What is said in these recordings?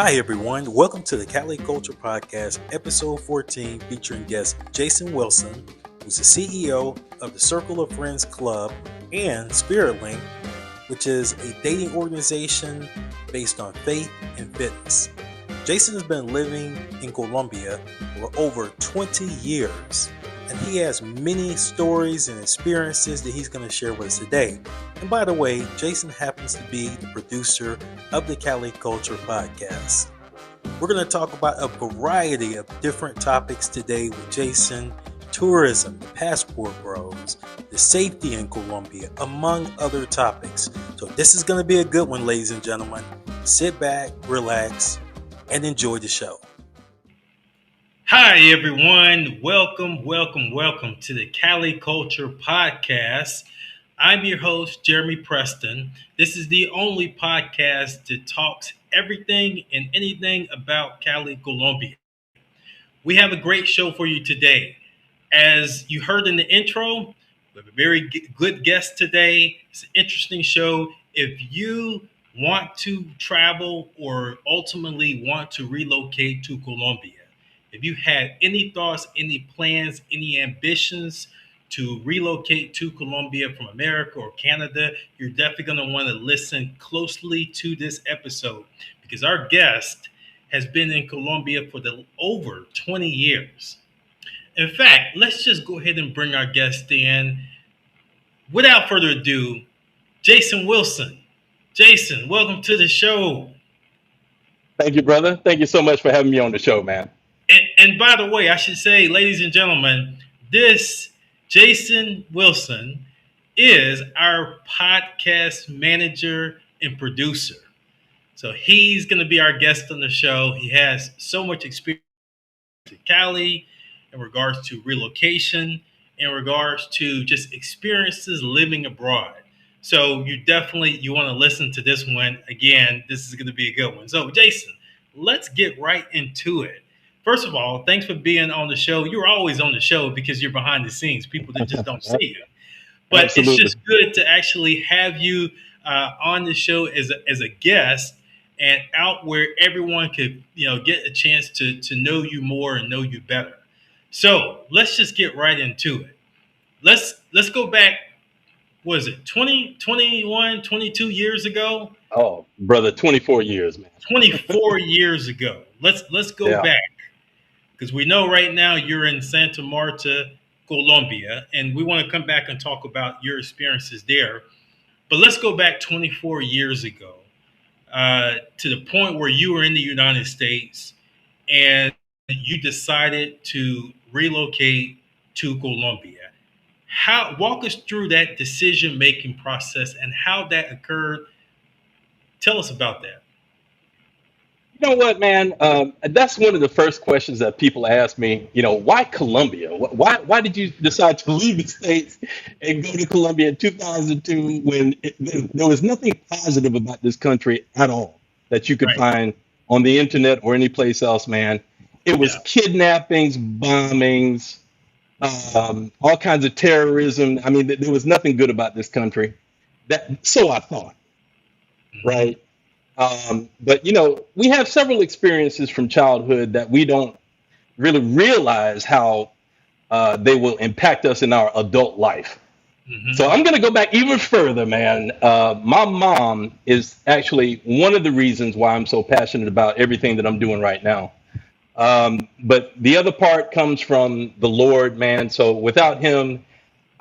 Hi everyone, welcome to the Cali Culture Podcast, episode 14, featuring guest Jason Wilson, who's the CEO of the Circle of Friends Club and SPIRITLINC, which is a dating organization based on faith and fitness. Jason has been living in Colombia for over 20 years, and he has many stories and experiences that he's going to share with us today. And by the way, Jason happens to be the producer of the Cali Culture Podcast. We're going to talk about a variety of different topics today with Jason: tourism, passport bros, the safety in Colombia, among other topics. So this is going to be a good one, ladies and gentlemen. Sit back, relax, and enjoy the show. Hi, everyone. Welcome to the Cali Culture Podcast. I'm your host, Jeremy Preston. This is the only podcast that talks everything and anything about Cali, Colombia. We have a great show for you today. As you heard in the intro, we have a very good guest today. It's an interesting show. If you want to travel or ultimately want to relocate to Colombia, if you had any thoughts, any plans, any ambitions to relocate to Colombia from America or Canada, you're definitely going to want to listen closely to this episode because our guest has been in Colombia for over 20 years. In fact, let's just go ahead and bring our guest in. Without further ado, Jason Wilson. Jason, welcome to the show. Thank you, brother. Thank you so much for having me on the show, man. And by the way, I should say, ladies and gentlemen, this Jason Wilson is our podcast manager and producer. So he's going to be our guest on the show. He has so much experience in Cali in regards to relocation, in regards to just experiences living abroad. So you want to listen to this one. Again, this is going to be a good one. So Jason, let's get right into it. First of all, thanks for being on the show. You're always on the show because you're behind the scenes, people that just don't see you. But Absolutely. It's just good to actually have you on the show as a guest and out where everyone could, get a chance to know you more and know you better. So let's just get right into it. Let's go back. What is it, 20, 21, 22 years ago? Oh, brother, 24 years, man. 24 years ago. Let's go back. Because we know right now you're in Santa Marta, Colombia, and we want to come back and talk about your experiences there. But let's go back 24 years ago to the point where you were in the United States and you decided to relocate to Colombia. Walk us through that decision-making process and how that occurred. Tell us about that. You know what, man? That's one of the first questions that people ask me. Why Colombia? Why did you decide to leave the States and go to Colombia in 2002 when there was nothing positive about this country at all that you could find on the internet or any place else, man? It was kidnappings, bombings, all kinds of terrorism. I mean, there was nothing good about this country. So I thought, right? But, we have several experiences from childhood that we don't really realize how they will impact us in our adult life. Mm-hmm. So I'm going to go back even further, man. My mom is actually one of the reasons why I'm so passionate about everything that I'm doing right now. But the other part comes from the Lord, man. So without him,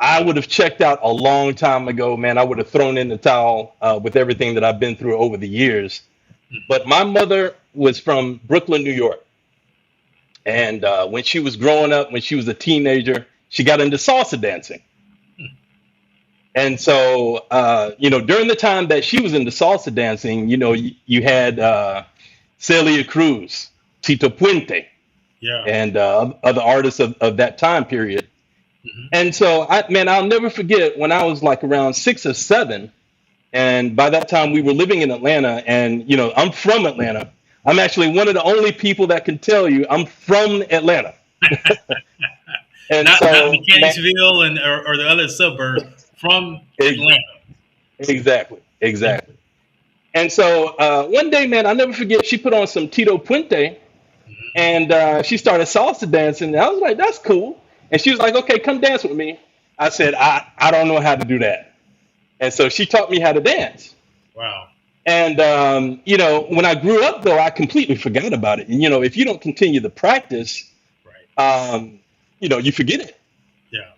I would have checked out a long time ago, man. I would have thrown in the towel with everything that I've been through over the years. But my mother was from Brooklyn, New York. And when she was growing up, when she was a teenager, she got into salsa dancing. And so, during the time that she was into salsa dancing, you had Celia Cruz, Tito Puente, and other artists of that time period. Mm-hmm. And so, I'll never forget when I was like around 6 or 7. And by that time, we were living in Atlanta. And, I'm from Atlanta. I'm actually one of the only people that can tell you I'm from Atlanta. And not Mechanicsville or the other suburbs, from Atlanta. Exactly. And so one day, man, I'll never forget, she put on some Tito Puente and she started salsa dancing. And I was like, that's cool. And she was like, okay, come dance with me. I said, I don't know how to do that. And so she taught me how to dance. Wow. And, when I grew up, though, I completely forgot about it. And, if you don't continue the practice, Right. you forget it. Yeah.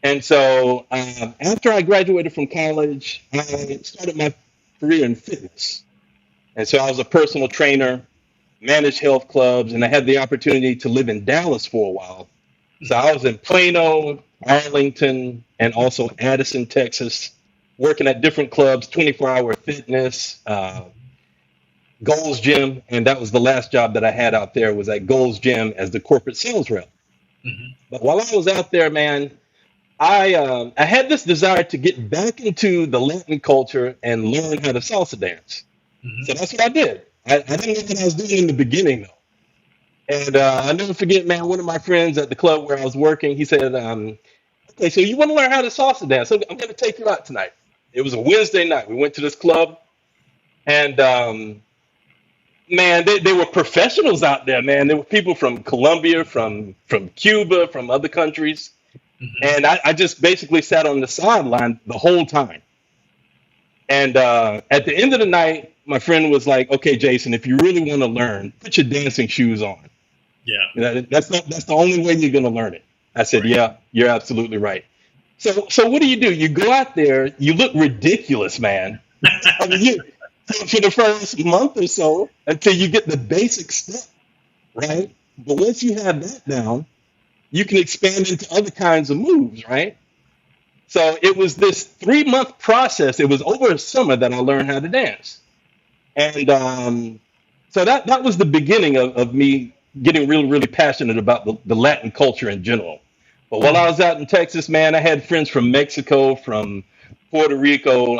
And so after I graduated from college, I started my career in fitness. And so I was a personal trainer, managed health clubs, and I had the opportunity to live in Dallas for a while. So I was in Plano, Arlington, and also Addison, Texas, working at different clubs, 24-hour fitness, Gold's Gym, and that was the last job that I had out there was at Gold's Gym as the corporate sales rep. Hmm. But while I was out there, man, I had this desire to get back into the Latin culture and learn how to salsa dance. So Hmm. that's what I did. I didn't know what I was doing in the beginning though. And I never forget, man, one of my friends at the club where I was working, he said, okay, so you want to learn how to salsa dance? So I'm going to take you out tonight. It was a Wednesday night. We went to this club, and man, they were professionals out there, man. There were people from Colombia, from Cuba, from other countries. Hmm. And I just basically sat on the sideline the whole time. And at the end of the night, my friend was like, okay, Jason, if you really want to learn, put your dancing shoes on. Yeah. That's the only way you're going to learn it. I said, Right. yeah, you're absolutely right. So what do? You go out there, you look ridiculous, man. I mean, for the first month or so until you get the basic stuff, right? But once you have that down, you can expand into other kinds of moves, right? So it was this 3 month process. It was over a summer that I learned how to dance. And so that was the beginning of me getting really, really passionate about the Latin culture in general. But while I Hmm. was out in Texas, man, I had friends from Mexico, from Puerto Rico.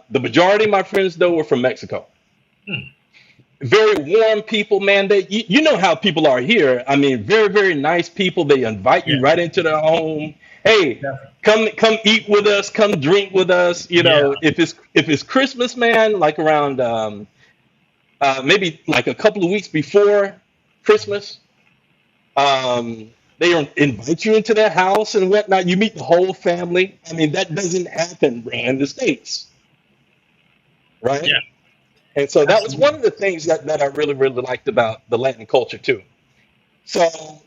The majority of my friends, though, were from Mexico. Hmm. Very warm people, man. You know how people are here. I mean, very, very nice people. They invite Yeah. you right into their home. Hey, Definitely. come eat with us. Come drink with us. Yeah. If it's Christmas, man, like around maybe like a couple of weeks before Christmas, they invite you into their house and whatnot. You meet the whole family. I mean, that doesn't happen, bro, in the States, right? Yeah. And so that was one Absolutely. of the things that I really, really liked about the Latin culture too. So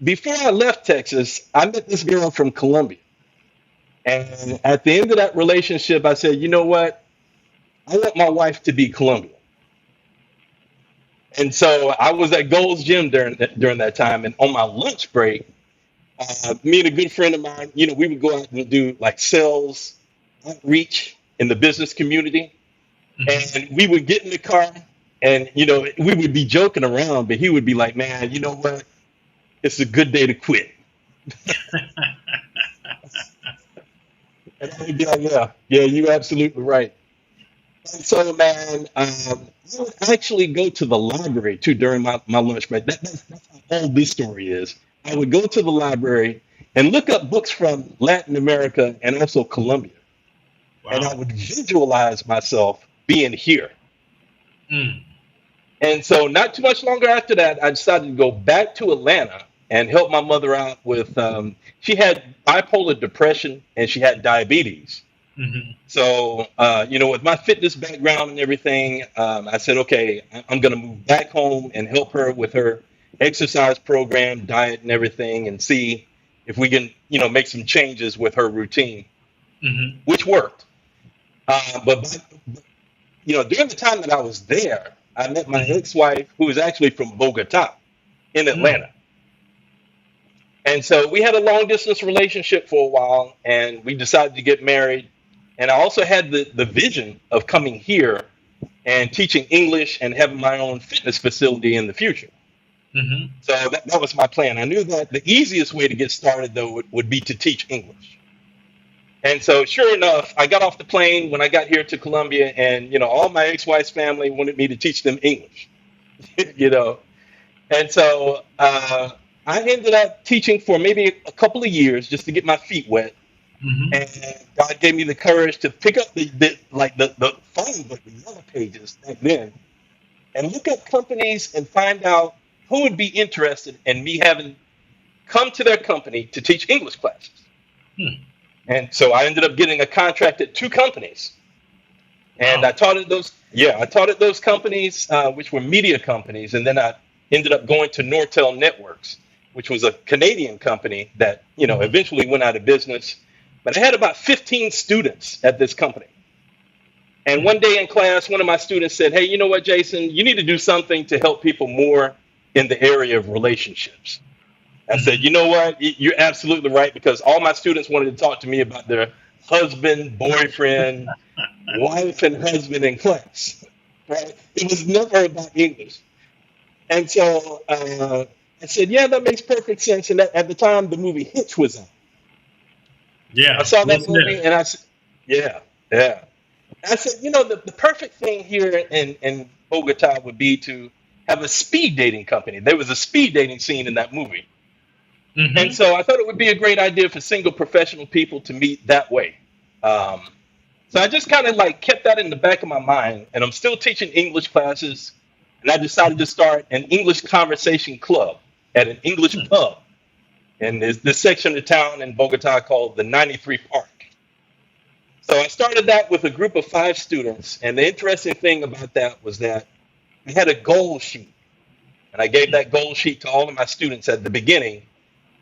before I left Texas, I met this girl from Colombia. And at the end of that relationship, I said, you know what? I want my wife to be Colombian. And so I was at Gold's Gym during that time. And on my lunch break, me and a good friend of mine, we would go out and do like sales outreach in the business community. Hmm. And we would get in the car and, we would be joking around, but he would be like, man, you know what? It's a good day to quit. And I would be like, yeah, yeah, you're absolutely right. And so, man, I would actually go to the library too during my lunch break. That's how old this story is. I would go to the library and look up books from Latin America and also Colombia. And I Wow. would visualize myself being here. Mm. And so, not too much longer after that, I decided to go back to Atlanta and help my mother out with. She had bipolar depression and she had diabetes. Hmm. So, with my fitness background and everything, I said, okay, I'm going to move back home and help her with her exercise program, diet, and everything, and see if we can, make some changes with her routine, Hmm. which worked. But during the time that I was there, I met my Hmm. ex-wife, who was actually from Bogota in Mm. Atlanta. And so we had a long distance relationship for a while, and we decided to get married. And I also had the vision of coming here and teaching English and having my own fitness facility in the future. Hmm. So that was my plan. I knew that the easiest way to get started, though, would be to teach English. And so, sure enough, I got off the plane when I got here to Colombia, and all my ex-wife's family wanted me to teach them English. you know, and so I ended up teaching for maybe a couple of years just to get my feet wet. Hmm. And God gave me the courage to pick up the phone book, the yellow pages back then, and look up companies and find out who would be interested in me having come to their company to teach English classes. Hmm. And so I ended up getting a contract at two companies. And Wow. I taught at those companies, which were media companies. And then I ended up going to Nortel Networks, which was a Canadian company that, Mhm. eventually went out of business. But I had about 15 students at this company. And one day in class, one of my students said, "Hey, you know what, Jason? You need to do something to help people more in the area of relationships." I said, Mhm. "You know what? You're absolutely right because all my students wanted to talk to me about their husband, boyfriend, wife, and husband in class. Right? It was never about English." And so I said, "Yeah, that makes perfect sense." And at the time, the movie Hitch was out. I Yeah. saw Will that movie, Smith. and I said, "Yeah, yeah." I said, the perfect thing here in Bogota would be to have a speed dating company. There was a speed dating scene in that movie. And Hmm. so I thought it would be a great idea for single professional people to meet that way. Um, so I just kind of like kept that in the back of my mind. And I'm still teaching English classes. And I decided to start an English conversation club at an English pub. And there's this section of town in Bogota called the 93 Park. So I started that with a group of 5 students. And the interesting thing about that was that we had a goal sheet. And I gave that goal sheet to all of my students at the beginning.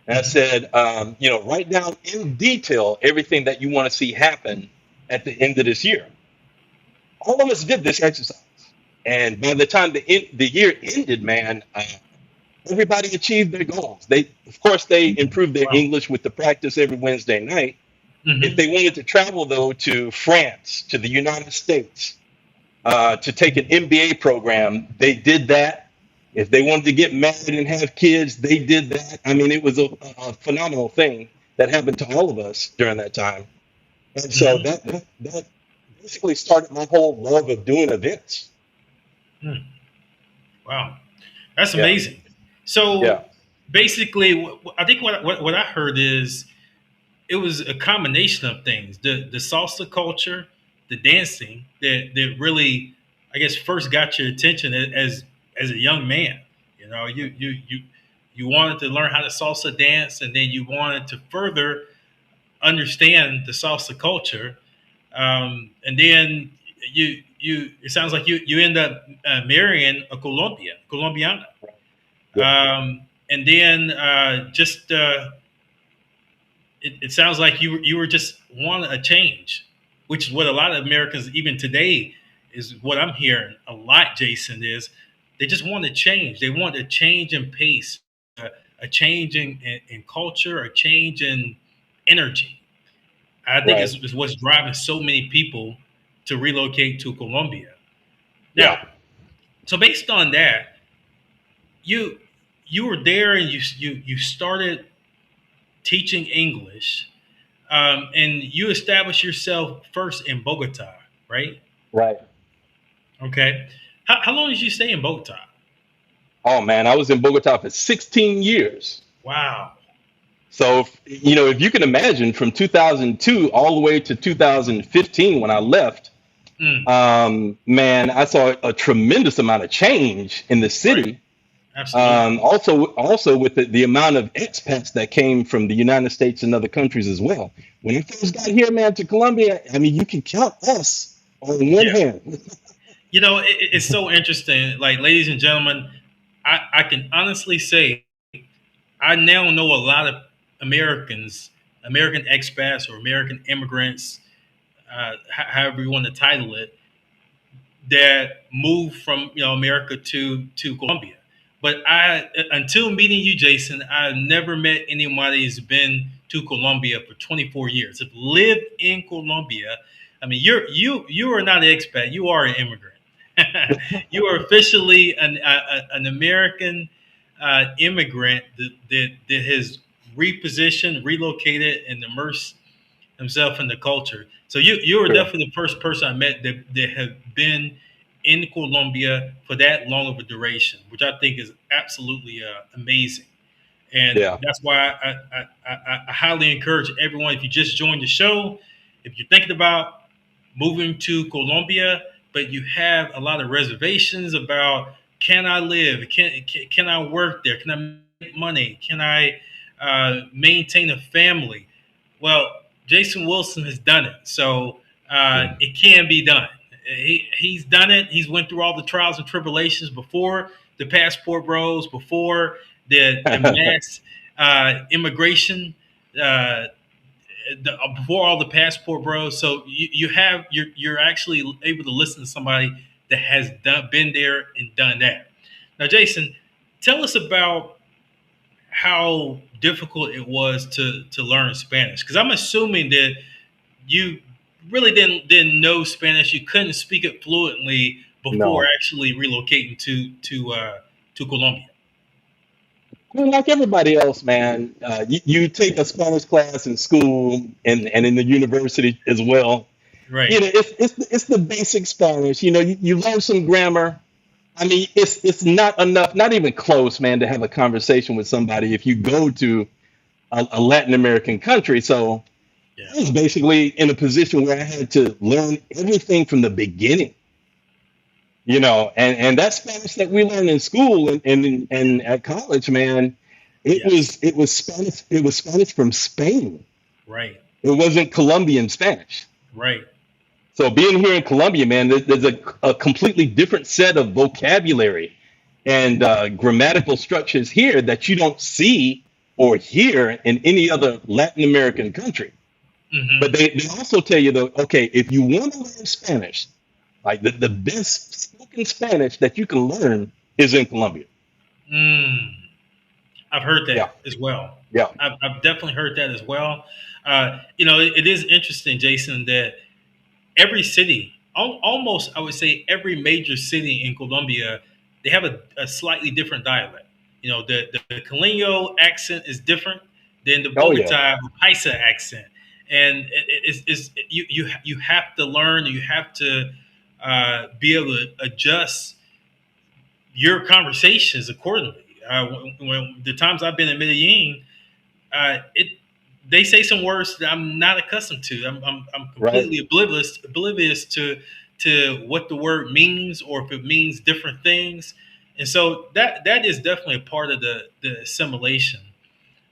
And I Hmm. said, write down in detail everything that you want to see happen at the end of this year. All of us did this exercise. And by the time the year ended, man, everybody achieved their goals. Of course, they improved their Wow. English with the practice every Wednesday night. If Hmm. they wanted to travel, though, to France, to the United States, to take an MBA program, they did that. If they wanted to get married and have kids, they did that. I mean, it was a phenomenal thing that happened to all of us during that time. And so Hmm. that basically started my whole love of doing events. Wow. That's Yeah, amazing. yeah, So basically, I think what I heard is it was a combination of things: the salsa culture, the dancing that really, I guess, first got your attention as a young man. You wanted to learn how to salsa dance, and then you wanted to further understand the salsa culture, and then you it sounds like you end up marrying a Colombiana, yeah, and then just it sounds like you were just wanting a change, which is what a lot of Americans even today is what I'm hearing a lot. Jason, is they just want to change. They want a change in pace, a change in culture, a change in energy. I think right, is what's driving so many people to relocate to Colombia. yeah. Now, so based on that, you you were there and you started teaching English, and you established yourself first in Bogota, right? Right. Okay. How long did you stay in Bogota? Oh man, I was in Bogota for 16 years. Wow. So, if you can imagine from 2002 all the way to 2015 when I left, Mm, man, I saw a tremendous amount of change in the right. city. Absolutely. Also with the amount of expats that came from the United States and other countries as well. When I first got here, man, to Colombia, I mean, you can count us on one Yeah. hand. It's so interesting. Like, ladies and gentlemen, I can honestly say I now know a lot of Americans, American expats or American immigrants, however you want to title it, that moved from America to Colombia. But I until meeting you, Jason, I've never met anybody who's been to Colombia for 24 years. Have lived in Colombia. I mean, you are not an expat. You are an immigrant. You are officially an American immigrant that has repositioned, relocated, and immersed himself in the culture. So you were Sure. definitely the first person I met that have been in Colombia for that long of a duration, which I think is absolutely amazing. And Yeah. that's why I highly encourage everyone, if you just joined the show, if you're thinking about moving to Colombia, but you have a lot of reservations about, can I live? Can I work there? Can I make money? Can I maintain a family? Well, Jason Wilson has done it. So it can be done. He's done it. He's went through all the trials and tribulations before the passport bros, before the mass immigration, before all the passport bros. So you're actually able to listen to somebody that has been there and done that. Now, Jason, tell us about how difficult it was to learn Spanish, because I'm assuming that you really didn't know Spanish. You couldn't speak it fluently before No. actually relocating to Colombia. Well, like everybody else, man, you take a Spanish class in school and in the university as well. Right. You know, it's the basic Spanish. You know, you learn some grammar. I mean, it's not enough, not even close, man, to have a conversation with somebody if you go to a Latin American country. So Yeah. I was basically in a position where I had to learn everything from the beginning. You know, and that Spanish that we learned in school and at college, man, it Yeah. was Spanish. It was Spanish from Spain. Right. It wasn't Colombian Spanish. Right. So being here in Colombia, man, there's a completely different set of vocabulary and grammatical structures here that you don't see or hear in any other Latin American country. Hmm. But they also tell you, though, okay, if you want to learn Spanish, like the best spoken Spanish that you can learn is in Colombia. Mm. I've heard Yeah, that as well. yeah. I've definitely heard that as well. It is interesting, Jason, that every city, almost I would say every major city in Colombia, they have a slightly different dialect. The Caleño accent is different than the Oh yeah, Bogota Paisa accent, and you have to learn. You have to be able to adjust your conversations accordingly. When the times I've been in Medellin, it they say some words that I'm not accustomed to. I'm right. completely oblivious to what the word means, or if it means different things. And so that is definitely a part of the assimilation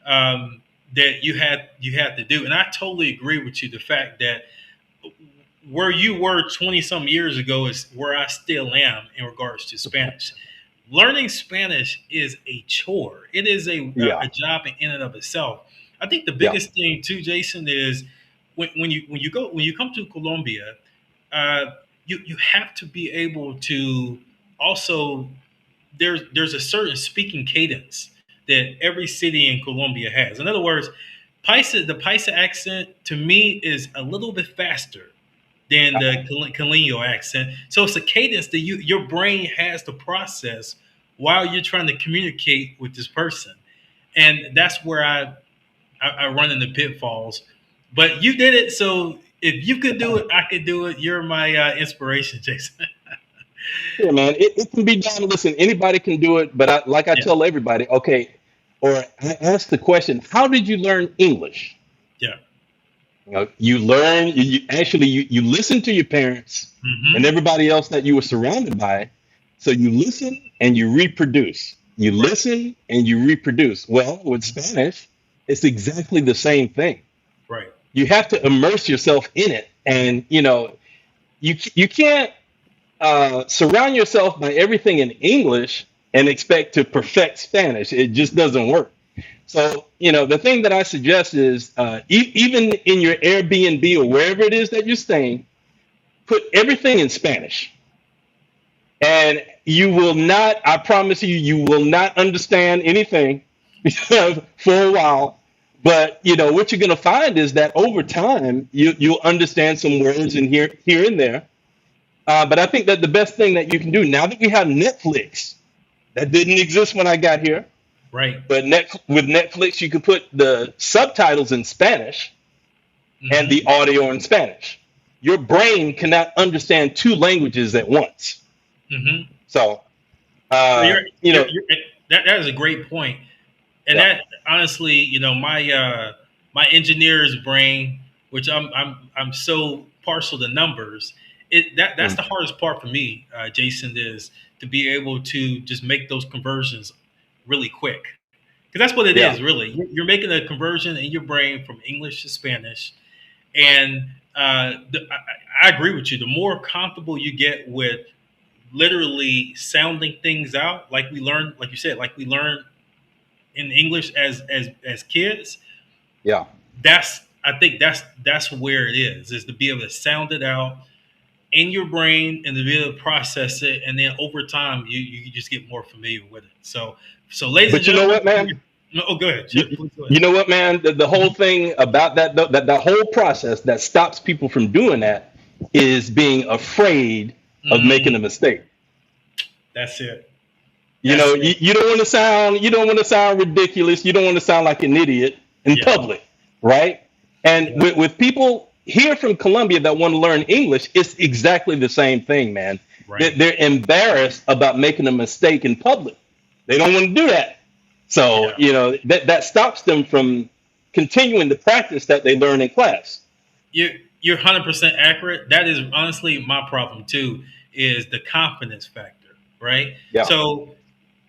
that you had to do. And I totally agree with you. The fact that where you were 20 some years ago is where I still am in regards to Spanish. Learning Spanish is a chore. It is Yeah, a job in and of itself. I think the yeah, biggest thing too, Jason, is when you come to Colombia, uh, you have to be able to also, there's a certain speaking cadence that every city in Colombia has. In other words, the Paisa accent to me is a little bit faster than the Calino accent. So it's a cadence that your brain has to process while you're trying to communicate with this person, and that's where I run into pitfalls. But you did it, so if you could do it, I could do it. You're my inspiration, Jason. yeah, man. It can be done. Listen, anybody can do it, but like I Yeah, tell everybody, okay, or I ask the question, how did you learn English? yeah. You know, you learn, you listen to your parents and Hmm. everybody else that you were surrounded by. So you listen and you reproduce. You Right. listen and you reproduce. Well, with Spanish, it's exactly the same thing. Right. You have to immerse yourself in it, and you can't surround yourself by everything in English and expect to perfect Spanish. It just doesn't work. So, the thing that I suggest is even in your Airbnb or wherever it is that you're staying, put everything in Spanish. And you will not, I promise you, you will not understand anything for a while. But, what you're going to find is that over time, you'll understand some words in here and there. But I think that the best thing that you can do now that we have Netflix, that didn't exist when I got here, Right. but with Netflix, you can put the subtitles in Spanish and Hmm. the audio in Spanish. Your brain cannot understand two languages at once. Hmm. So, So uh, you're, you you're, know, you're, that is a great point. and Yeah. that honestly, my engineer's brain, which I'm so partial to numbers, that's Mm. the hardest part for me, Jason, is to be able to just make those conversions really quick. Because that's what it Yeah. is, really. You're making a conversion in your brain from English to Spanish, and I agree with you. The more comfortable you get with literally sounding things out, like we learned, like you said, like we learned in English as kids, Yeah. that's I think that's where it is to be able to sound it out in your brain and to be able to process it, and then over time you just get more familiar with it. So ladies and But you know gentlemen, what, man? oh, go ahead, You, please go ahead. you know what, man? The whole thing about that whole process that stops people from doing that is being afraid of making a Mm, mistake. that's it. You know, That's it. you don't want to sound ridiculous. You don't want to sound like an idiot in Yeah. public, right? And Yeah. with people here from Colombia that want to learn English, it's exactly the same thing, man. Right. They're embarrassed about making a mistake in public. They don't want to do that. So, Yeah. that stops them from continuing the practice that they learn in class. You're 100% accurate. That is honestly my problem too. Is the confidence factor, right? Yeah, So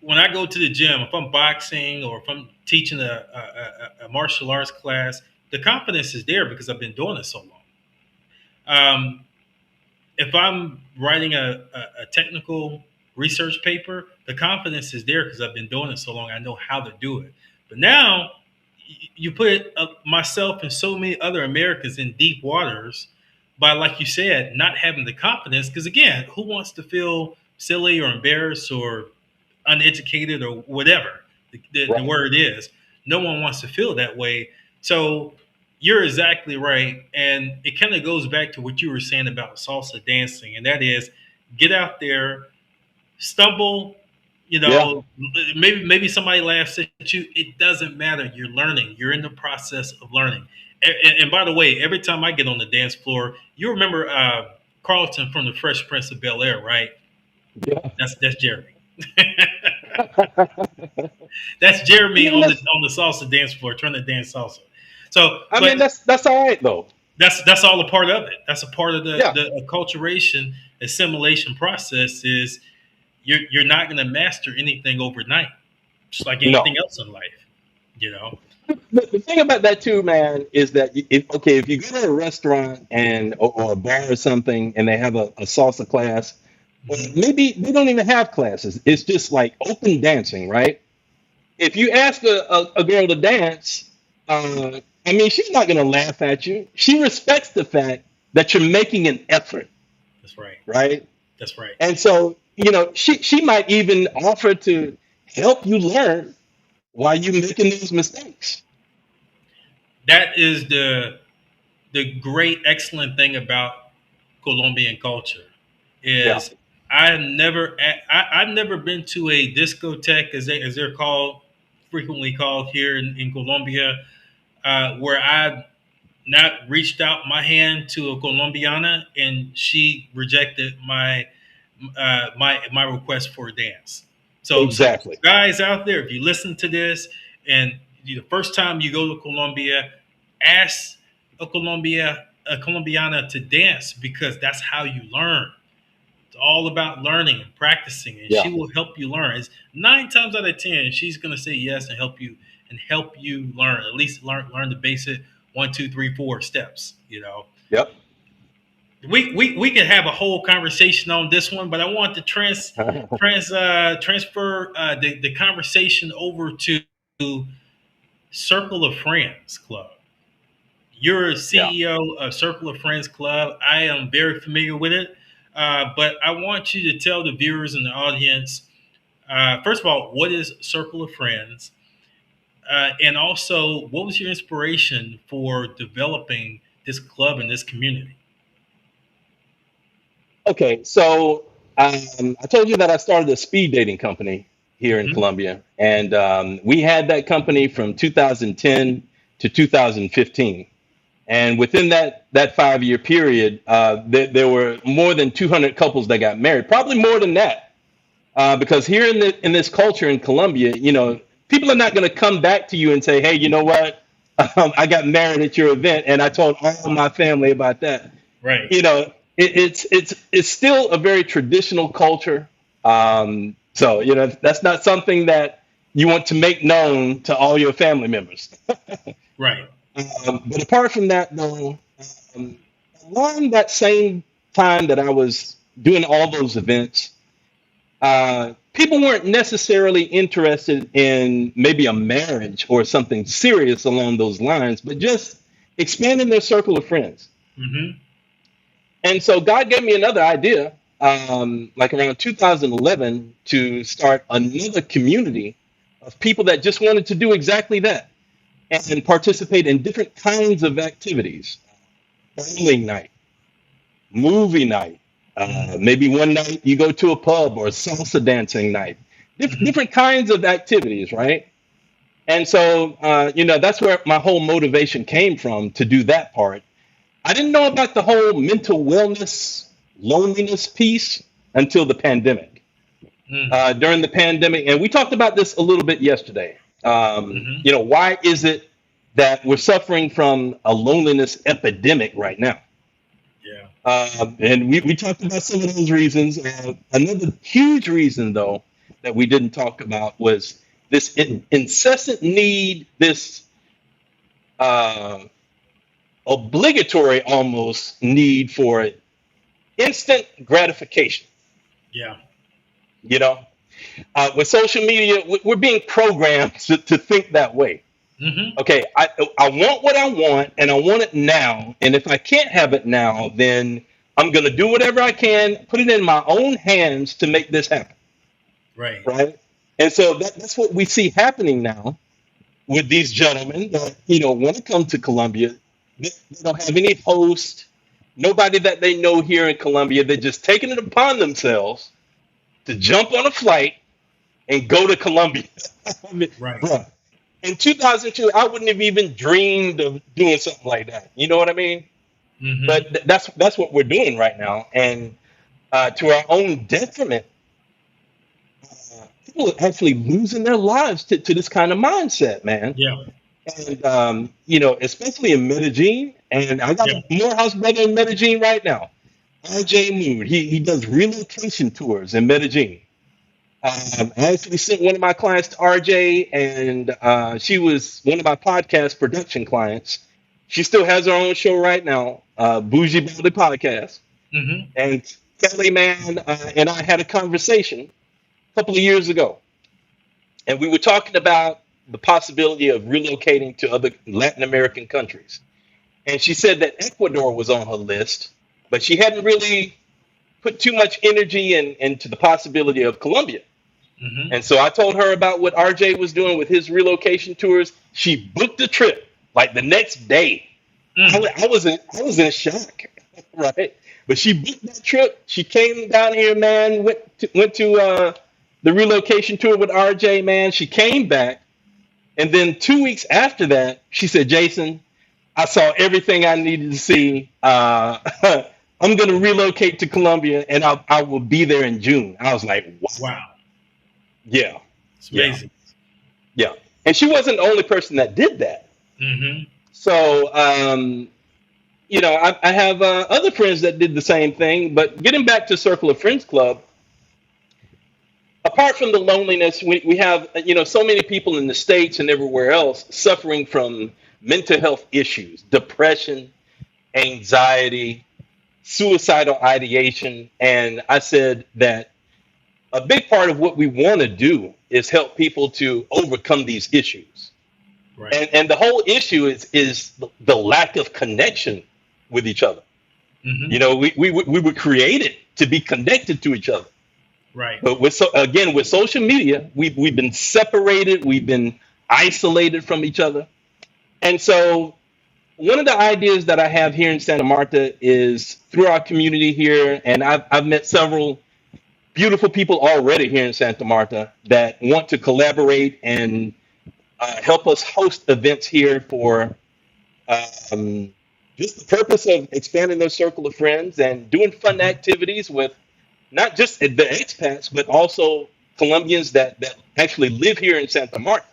when I go to the gym, if I'm boxing or if I'm teaching a martial arts class, the confidence is there because I've been doing it so long. Um, if I'm writing a technical research paper, the confidence is there because I've been doing it so long. I know how to do it. But now you put myself and so many other Americans in deep waters by, like you said, not having the confidence. Because again, who wants to feel silly or embarrassed or uneducated or whatever the right. word is? No one wants to feel that way. So you're exactly right. And it kind of goes back to what you were saying about salsa dancing. And that is get out there, stumble, Yeah. maybe somebody laughs at you. It doesn't matter. You're learning. You're in the process of learning. And by the way, every time I get on the dance floor, you remember Carlton from the Fresh Prince of Bel Air, right? Yeah. That's Jeremy. That's I Jeremy mean, on the salsa dance floor trying to dance salsa. So, but that's all right though. that's all a part of it. That's a part of Yeah. the acculturation assimilation process. Is you're not going to master anything overnight, just like No. anything else in life. You know. The thing about that too, man, is that if you go to a restaurant or a bar or something and they have a salsa class, or Mhm. maybe they don't even have classes. It's just like open dancing, right? If you ask a girl to dance, I mean, she's not going to laugh at you. She respects the fact that you're making an effort, That's right. right? That's right. And so, she might even offer to help you learn while you're making those mistakes. That is the great, excellent thing about Colombian culture Yeah, is I've never been to a discotheque as they're called frequently called here in Colombia where I've not reached out my hand to a Colombiana and she rejected my request for a dance. So exactly. guys out there, if you listen to this and the first time you go to Colombia, ask a Colombiana to dance because that's how you learn. It's all about learning and practicing, and Yeah. she will help you learn. It's 9 times out of 10, she's gonna say yes and help you learn. At least learn the basic 1, 2, 3, 4 steps. Yep. We could have a whole conversation on this one, but I want to transfer the conversation over to Circle of Friends Club. You're a Yeah. CEO of Circle of Friends Club. I am very familiar with it, but I want you to tell the viewers and the audience, first of all, what is Circle of Friends, and also what was your inspiration for developing this club and this community? Okay, so I told you that I started a speed dating company here in Hmm. Colombia, and we had that company from 2010 to 2015. And within that 5 year period, there were more than 200 couples that got married, probably more than that, because here in this culture in Colombia, people are not going to come back to you and say, hey, you know what? I got married at your event and I told all my family about that. Right. You know, it's still a very traditional culture. So, you know, that's not something that you want to make known to all your family members. Right. But apart from that, though, um, along that same time that I was doing all those events, people weren't necessarily interested in maybe a marriage or something serious along those lines, but just expanding their circle of friends. Mm-hmm. And so God gave me another idea, like around 2011, to start another community of people that just wanted to do exactly that and participate in different kinds of activities. Bowling night, movie night, maybe one night you go to a pub or a salsa dancing night, different kinds of activities, right? And so, you know, that's where my whole motivation came from to do that part. I didn't know about the whole mental wellness, loneliness piece until the pandemic. During the pandemic, and we talked about this a little bit yesterday. You know, why is it that we're suffering from a loneliness epidemic right now? Yeah. And we talked about some of those reasons. Another huge reason, though, that we didn't talk about was this incessant need, this obligatory almost need for instant gratification. Yeah. You know, with social media, we're being programmed to think that way. Mm-hmm. Okay, I want what I want, and I want it now. And if I can't have it now, then I'm going to do whatever I can, put it in my own hands to make this happen. Right. Right. And so that's what we see happening now with these gentlemen that, you know, want to come to Colombia. They don't have any host, nobody that they know here in Colombia. They're just taking it upon themselves to jump on a flight and go to Colombia. I mean, Right. bruh, in 2002, I wouldn't have even dreamed of doing something like that. You know what I mean? Mm-hmm. But that's what we're doing right now, and to our own detriment, people are actually losing their lives to this kind of mindset, man. Yeah. And you know, especially in Medellin, and I got Yeah. a Morehouse brother in Medellin right now, RJ Mood. He does relocation tours in Medellin. I actually sent one of my clients to RJ, and she was one of my podcast production clients. She still has her own show right now, Bougie Baldy Podcast. Mm-hmm. And Kelly, man, and I had a conversation a couple of years ago, and we were talking about the possibility of relocating to other Latin American countries. And she said that Ecuador was on her list, but she hadn't really put too much energy into the possibility of Colombia. Mm-hmm. And so I told her about what RJ was doing with his relocation tours. She booked the trip like the next day. I was in shock, right? But she booked that trip. She came down here, man. Went to the relocation tour with RJ, man. She came back, and then 2 weeks after that, she said, "Jason, I saw everything I needed to see. I'm going to relocate to Colombia, and I will be there in June." I was like, "Wow, Wow. yeah, It's amazing. yeah." And she wasn't the only person that did that. Mm-hmm. So, you know, I have other friends that did the same thing. But getting back to Circle of Friends Club, apart from the loneliness, we have, you know, so many people in the States and everywhere else suffering from mental health issues, depression, anxiety, suicidal ideation. And I said that a big part of what we want to do is help people to overcome these issues. Right. And the whole issue is the lack of connection with each other. Mm-hmm. You know, we were created to be connected to each other. Right. But with social media, we've been separated, we've been isolated from each other. And so one of the ideas that I have here in Santa Marta is through our community here, and I've met several beautiful people already here in Santa Marta that want to collaborate and help us host events here for just the purpose of expanding their circle of friends and doing fun activities with not just the expats, but also Colombians that actually live here in Santa Marta.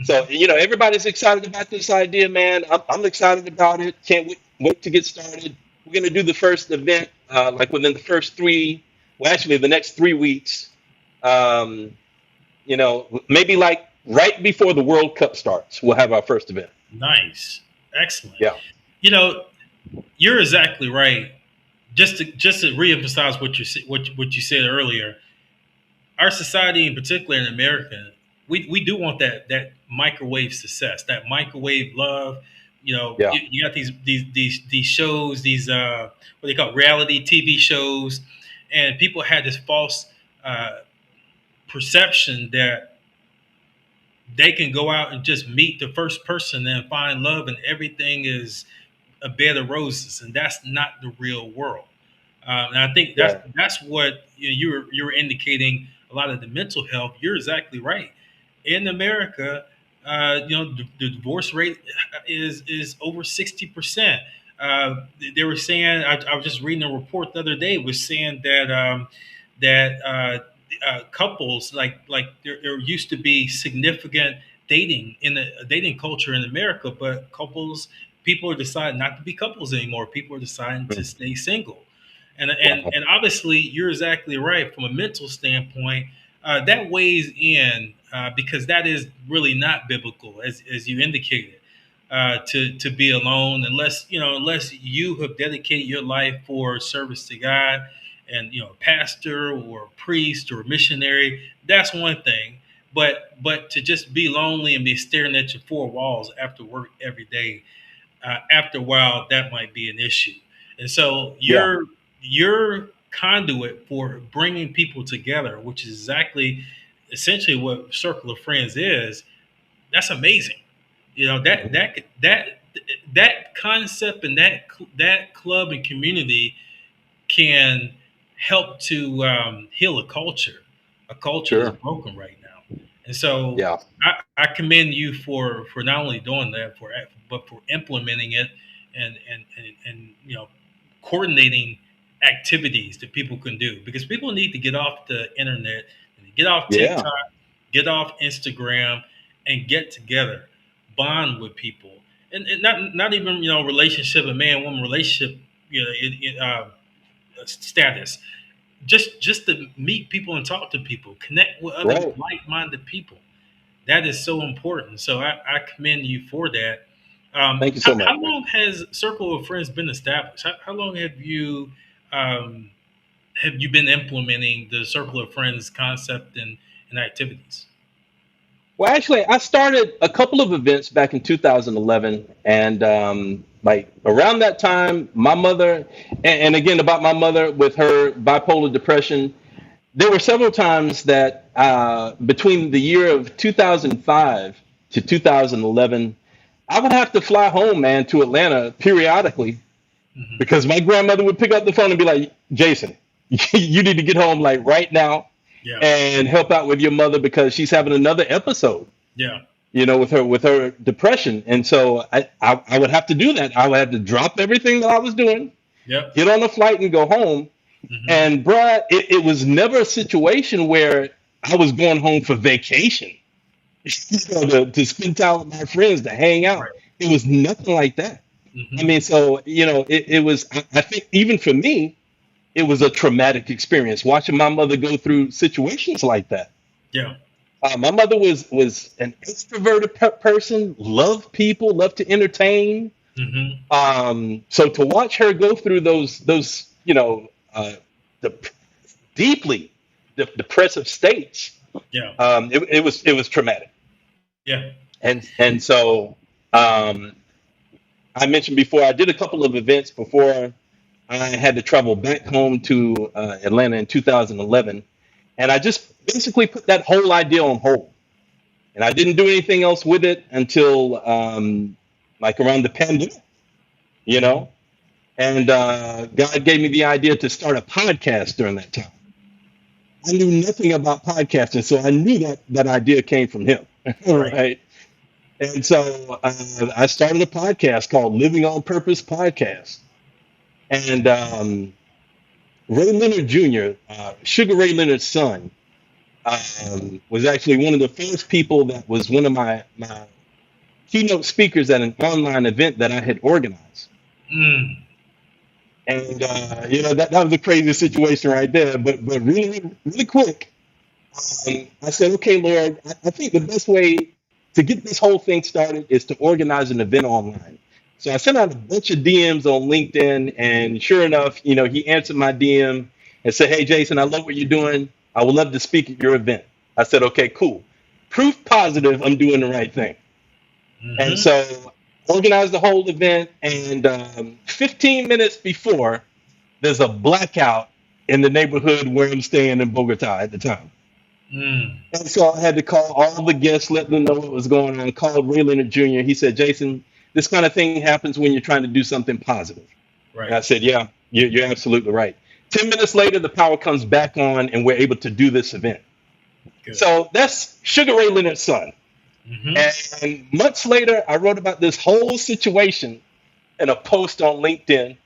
So, Hmm. everybody's excited about this idea, man. I'm excited about it. Can't wait to get started. We're going to do the first event like within the first actually the next 3 weeks. Um, maybe like right before the World Cup starts, we'll have our first event. Nice, excellent. Yeah. You know, you're exactly right. Just to reemphasize what you said earlier, our society, in particular in America, we do want that microwave success, that microwave love. Yeah. You got these shows, these what they call reality TV shows, and people had this false uh, perception that they can go out and just meet the first person and find love, and everything is a bed of roses, and that's not the real world. And I think that's Right. that's what you're indicating. A lot of the mental health. You're exactly right. In America, the divorce rate is over 60%. They were saying, I was just reading a report the other day, was saying that couples, like there used to be significant dating in the dating culture in America, but people are deciding not to be couples anymore. People are deciding to Mm. stay single. And, and, Wow. and obviously, you're exactly right from a mental standpoint. That weighs in because that is really not biblical, as you indicated, to be alone unless you have dedicated your life for service to God, and a pastor or a priest or a missionary. That's one thing, but to just be lonely and be staring at your four walls after work every day, after a while, that might be an issue. And so Yeah. your conduit for bringing people together, which is exactly essentially what Circle of Friends is. That's amazing. You know that Mhm. that that that concept and that club and community can help to heal a culture, that's Sure. broken right now. And so Yeah. I commend you for not only doing that, but for implementing it, and coordinating activities that people can do, because people need to get off the internet and get off Yeah. TikTok, get off Instagram, and get together, bond with people, and not even relationship, a man woman relationship, status. Just to meet people and talk to people, connect with other Right. like-minded people. That is so important. So I commend you for that. Thank you How, so much, how man. long has Circle of Friends been established? How long um, have you been implementing the Circle of Friends concept and activities? Well, actually, I started a couple of events back in 2011, and like around that time, my mother, and again about my mother with her bipolar depression, there were several times that between the year of 2005 to 2011, I would have to fly home, man, to Atlanta periodically Hmm. because my grandmother would pick up the phone and be like, "Jason, you need to get home like right now Yeah, and help out with your mother because she's having another episode." yeah, With her depression. And so I would have to do that. I would have to drop everything that I was doing, yep. get on a flight and go home. Hmm. And bruh, it was never a situation where I was going home for vacation, to spend time with my friends, to hang out. Right. It was nothing like that. I Hmm. mean, so, it was, I think even for me, it was a traumatic experience watching my mother go through situations like that. Yeah. My mother was an extroverted person, loved people, loved to entertain. Hmm. So to watch her go through those the deeply depressive states, Yeah. it was traumatic. Yeah. And so um, I mentioned before I did a couple of events before I had to travel back home to Atlanta in 2011, and I just basically put that whole idea on hold. And I didn't do anything else with it until like around the pandemic, you Hmm. know. And God gave me the idea to start a podcast during that time. I knew nothing about podcasting, so I knew that idea came from Him, Right. right? And so I started a podcast called Living on Purpose Podcast. And Ray Leonard Jr., Sugar Ray Leonard's son, Was actually one of the first people that was one of my keynote speakers at an online event that I had organized. Mm. And that was a crazy situation right there. But really really quick, I said, okay, Lord, I think the best way to get this whole thing started is to organize an event online. So I sent out a bunch of DMs on LinkedIn, and sure enough, he answered my DM and said, "Hey, Jason, I love what you're doing. I would love to speak at your event." I said, "Okay, cool. Proof positive, I'm doing the right thing." And Hmm. so organized the whole event, and 15 minutes before, there's a blackout in the neighborhood where I'm staying in Bogota at the time. Mm. And so I had to call all the guests, let them know what was going on. Called Ray Leonard Jr. He said, "Jason, this kind of thing happens when you're trying to do something positive." And Right. I said, "Yeah, you're absolutely right." 10 minutes later, the power comes back on, and we're able to do this event. Good. So that's Sugar Ray Leonard's son. Hmm. And months later, I wrote about this whole situation in a post on LinkedIn.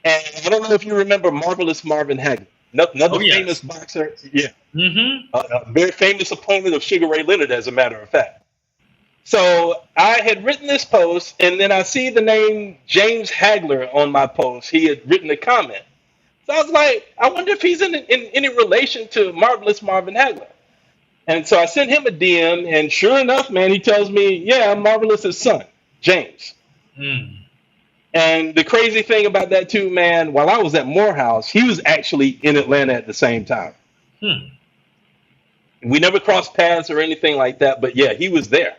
And I don't know if you remember Marvelous Marvin Hagler, another Oh famous yes. boxer. Yeah, Hmm. a very famous opponent of Sugar Ray Leonard, as a matter of fact. So I had written this post, and then I see the name James Hagler on my post. He had written a comment. So I was like, I wonder if he's in any relation to Marvelous Marvin Hagler. And so I sent him a DM, and sure enough, man, he tells me, "Yeah, I'm Marvelous's son, James." Mm. And the crazy thing about that too, man, while I was at Morehouse, he was actually in Atlanta at the same time. Hmm. We never crossed paths or anything like that, but yeah, he was there.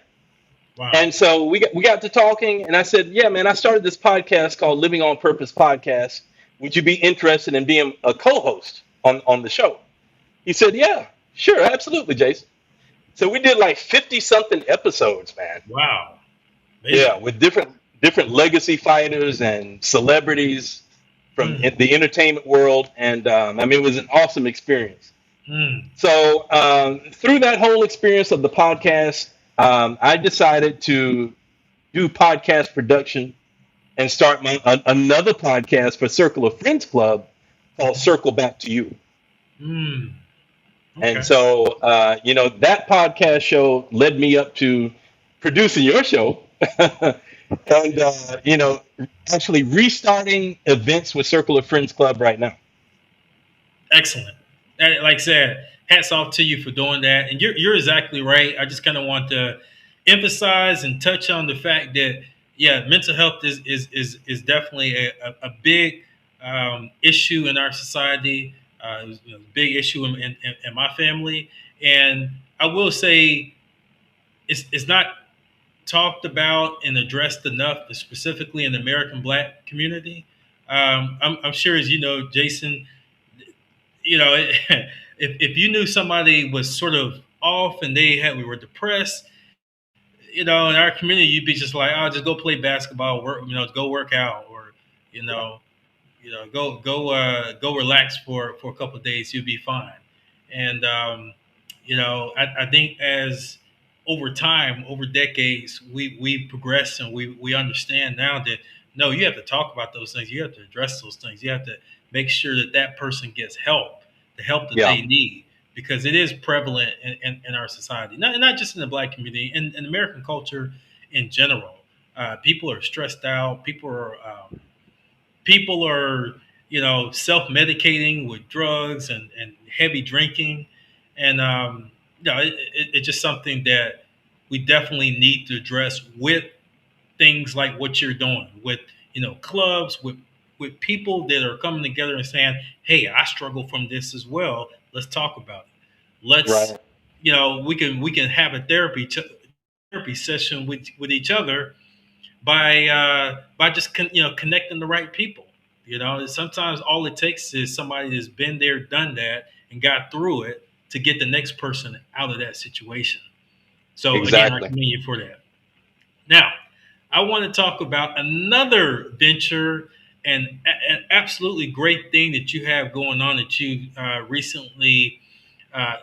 Wow. And so we got to talking, and I said, "Yeah, man, I started this podcast called Living on Purpose Podcast. Would you be interested in being a co-host on the show?" He said, "Yeah, sure, absolutely, Jason." So we did like 50 something episodes, man. Wow. Yeah, Amazing. with different legacy fighters and celebrities from Mm. the entertainment world, and I mean, it was an awesome experience. Mm. So through that whole experience of the podcast, I decided to do podcast production and start another podcast for Circle of Friends Club called Circle Back to You. Mm. And Okay. so, that podcast show led me up to producing your show and, actually restarting events with Circle of Friends Club right now. Excellent. Like I said, hats off to you for doing that. And you're exactly right. I just kind of want to emphasize and touch on the fact that yeah, mental health is definitely a big issue in our society. It was, big issue in my family, and I will say it's not talked about and addressed enough, specifically in the American Black community. I'm sure, as you know, Jason, if you knew somebody was sort of off and we were depressed, in our community, you'd be just like, oh, just go play basketball, work, go work out, or you Yeah. know, go relax for a couple of days, you'll be fine. And I think as over time, over decades, we progress and we understand now that no, you have to talk about those things, you have to address those things, you have to make sure that that person gets help, the help that Yeah. they need, because it is prevalent in our society, not just in the Black community, in American culture in general. People are stressed out. People are self-medicating with drugs and heavy drinking, and it's just something that we definitely need to address with things like what you're doing with clubs, with people that are coming together and saying, hey, I struggle from this as well, let's talk about it. Let's Right. we can have a therapy session with each other by just connecting the right people. Sometimes all it takes is somebody that's been there, done that, and got through it to get the next person out of that situation. So again, I Exactly. commend you for that. Now, I want to talk about another venture and an absolutely great thing that you have going on that you recently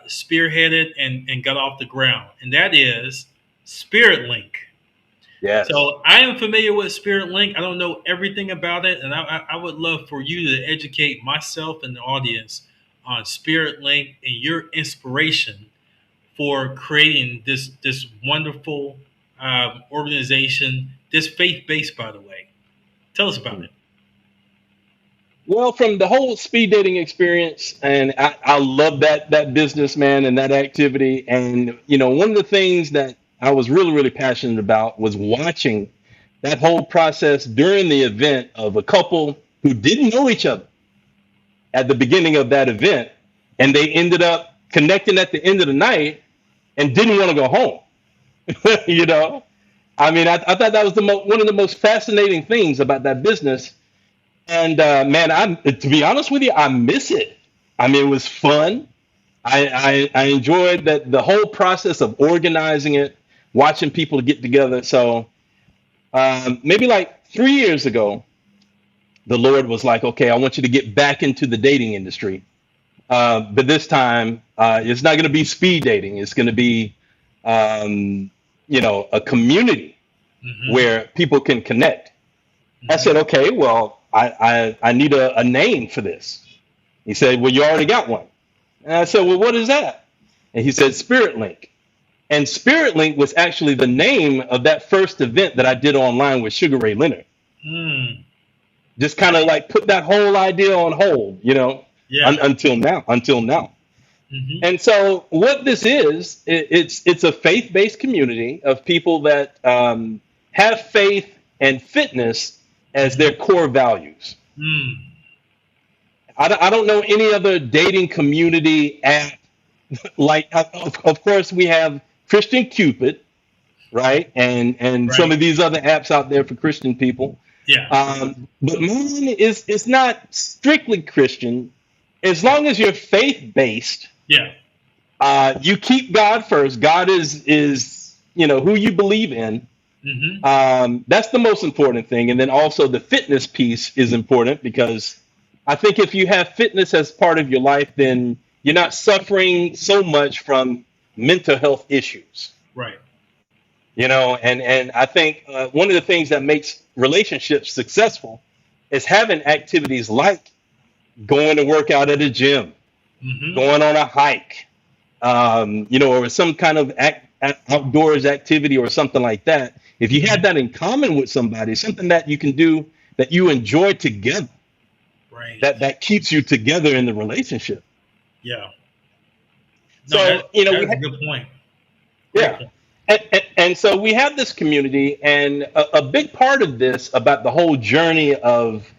spearheaded and got off the ground, and that is SpiritLink. Yes. So I am familiar with SpiritLink. I don't know everything about it, and I would love for you to educate myself and the audience on SpiritLink and your inspiration for creating this wonderful organization, this faith-based, by the way. Tell us about it. Well, from the whole speed dating experience, and I love that business, man, and that activity. And one of the things that I was really, really passionate about was watching that whole process during the event of a couple who didn't know each other at the beginning of that event, and they ended up connecting at the end of the night and didn't want to go home. I mean, I thought that was one of the most fascinating things about that business. And man, to be honest with you, I miss it. I mean, it was fun. I enjoyed the whole process of organizing it, watching people get together. So maybe like 3 years ago, the Lord was like, okay, I want you to get back into the dating industry. But this time, it's not going to be speed dating. It's going to be, a community where people can connect. I said, okay, well, I need a name for this. He said, well, you already got one. And I said, well, what is that? And he said, SpiritLink. And SpiritLink was actually the name of that first event that I did online with Sugar Ray Leonard. Just kind of like put that whole idea on hold, until now. And so what this is, it's a faith-based community of people that have faith and fitness as their core values. I don't know any other dating community app like, of course, we have Christian Cupid, right? And some of these other apps out there for Christian people. Yeah. But mine is not strictly Christian. As long as you're faith-based, you keep God first. God is who you believe in. That's the most important thing. And then also the fitness piece is important, because I think if you have fitness as part of your life, then you're not suffering so much from mental health issues. Right. And I think one of the things that makes relationships successful is having activities like going to work out at a gym, going on a hike, or some kind of outdoors activity or something like that. If you have that in common with somebody, something that you can do that you enjoy together, that keeps you together in the relationship. Yeah. No, that's a good point. Yeah. And so we have this community, and a big part of this about the whole journey of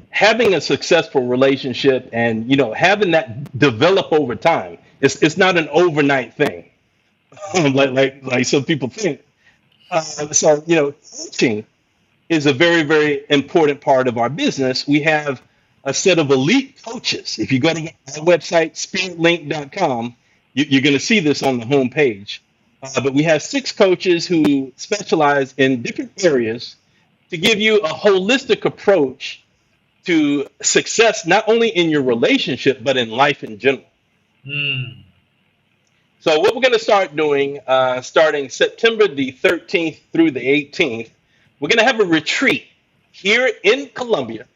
having a successful relationship and, having that develop over time. It's not an overnight thing, like some people think. So, coaching is a very, very important part of our business. We have a set of elite coaches. If you go to our website, spiritlink.com, you're going to see this on the homepage. But we have 6 coaches who specialize in different areas to give you a holistic approach to success, not only in your relationship, but in life in general. So what we're going to start doing, starting September the 13th through the 18th, we're going to have a retreat here in Colombia.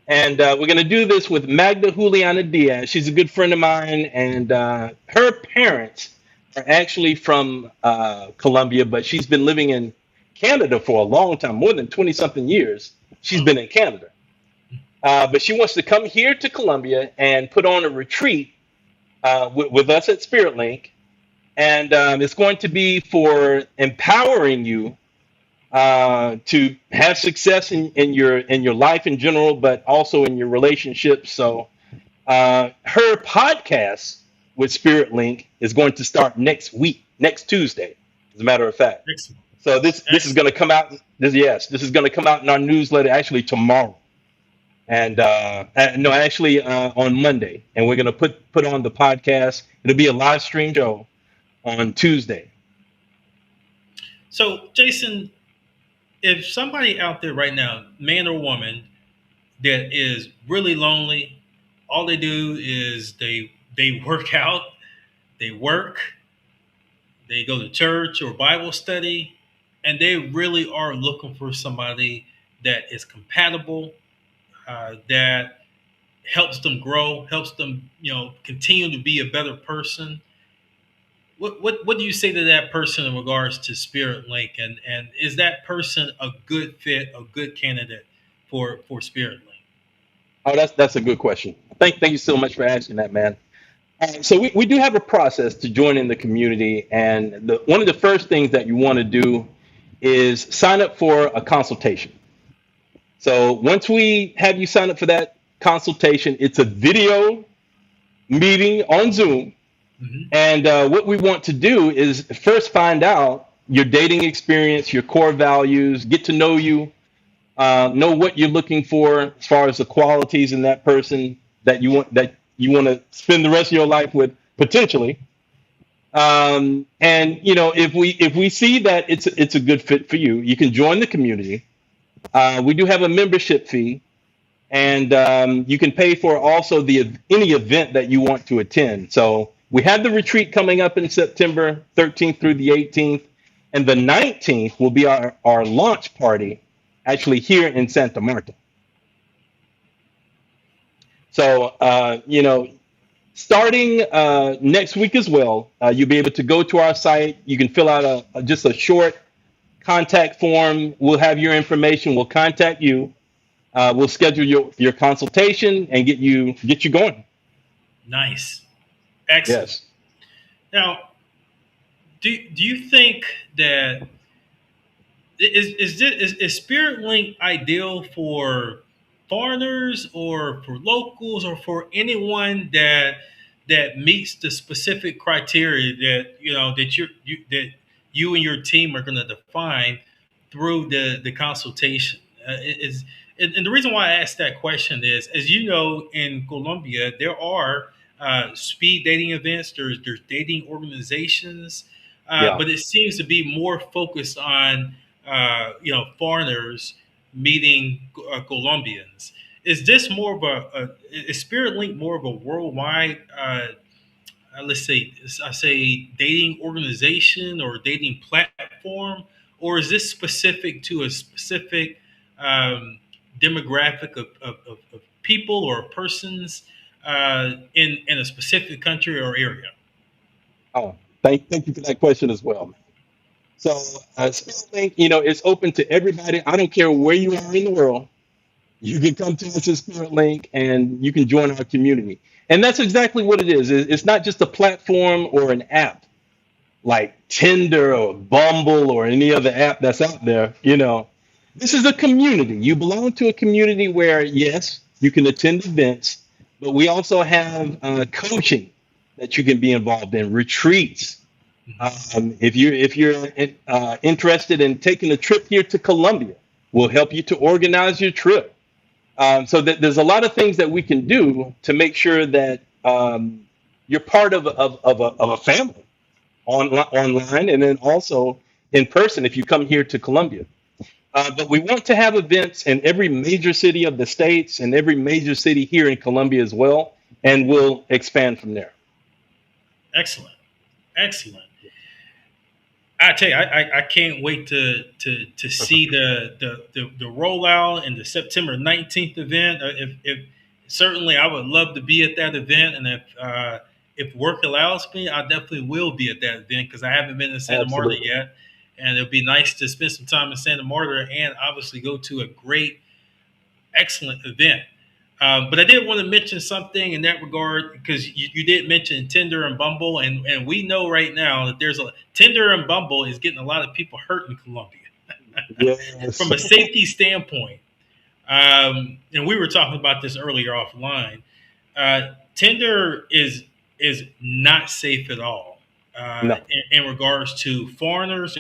And we're going to do this with Magda Juliana Diaz. She's a good friend of mine, and her parents are actually from Colombia, but she's been living in Canada for a long time, more than 20-something years. She's been in Canada. But she wants to come here to Colombia and put on a retreat with us at SpiritLink. And it's going to be for empowering you to have success in your life in general, but also in your relationships. So her podcast with SpiritLink is going to start next Tuesday, as a matter of fact. Excellent. So this is going to come out. This is going to come out in our newsletter actually tomorrow, and on Monday. And we're going to put on the podcast. It'll be a live stream show on Tuesday. So, Jason, if somebody out there right now, man or woman, that is really lonely, all they do is they work out, they work, they go to church or Bible study, and they really are looking for somebody that is compatible, that helps them grow, helps them, continue to be a better person. What do you say to that person in regards to Spirit Link, and is that person a good fit, a good candidate for Spirit Link? Oh, that's a good question. Thank you so much for asking that, man. So we do have a process to join in the community, and one of the first things that you want to do is sign up for a consultation. So once we have you sign up for that consultation, it's a video meeting on Zoom. Hmm. And what we want to do is first find out your dating experience, your core values, get to know you, know what you're looking for as far as the qualities in that person that you want to spend the rest of your life with potentially. And if we see that it's a good fit for you, you can join the community. We do have a membership fee, and you can pay for also the any event that you want to attend. So we have the retreat coming up in September 13th through the 18th, and the 19th will be our launch party, actually here in Santa Marta. So starting next week as well, you'll be able to go to our site. You can fill out just a short contact form. We'll have your information. We'll contact you. We'll schedule your consultation and get you going. Nice, excellent. Yes. Now, do you think that is Spirit Link ideal for foreigners or for locals or for anyone that meets the specific criteria that you and your team are going to define through the consultation? Is and the reason why I asked that question is, as you know, in Colombia there are speed dating events. There's dating organizations, Yeah. but it seems to be more focused on foreigners meeting Colombians. Is this more of is Spirit Link more of a worldwide, let's say, I say dating organization or dating platform, or is this specific to a specific um, demographic of people or persons in a specific country or area? Oh, thank you for that question as well. So Spirit Link, it's open to everybody. I don't care where you are in the world. You can come to us at Spirit Link and you can join our community. And that's exactly what it is. It's not just a platform or an app like Tinder or Bumble or any other app that's out there. This is a community. You belong to a community where, yes, you can attend events, but we also have coaching that you can be involved in, retreats. If you're interested in taking a trip here to Colombia, we'll help you to organize your trip. So that there's a lot of things that we can do to make sure that you're part of a family online and then also in person if you come here to Colombia. But we want to have events in every major city of the states and every major city here in Colombia as well, and we'll expand from there. Excellent, excellent. I tell you, I can't wait to see the rollout and the September 19th event. If certainly, I would love to be at that event, and if work allows me, I definitely will be at that event because I haven't been to Santa Marta Absolutely. yet, and it'll be nice to spend some time in Santa Marta and obviously go to a great, excellent event. But I did want to mention something in that regard because you did mention Tinder and Bumble, and we know right now that there's a Tinder and Bumble is getting a lot of people hurt in Colombia Yes. from a safety standpoint. And we were talking about this earlier offline. Tinder is not safe at all No. in regards to foreigners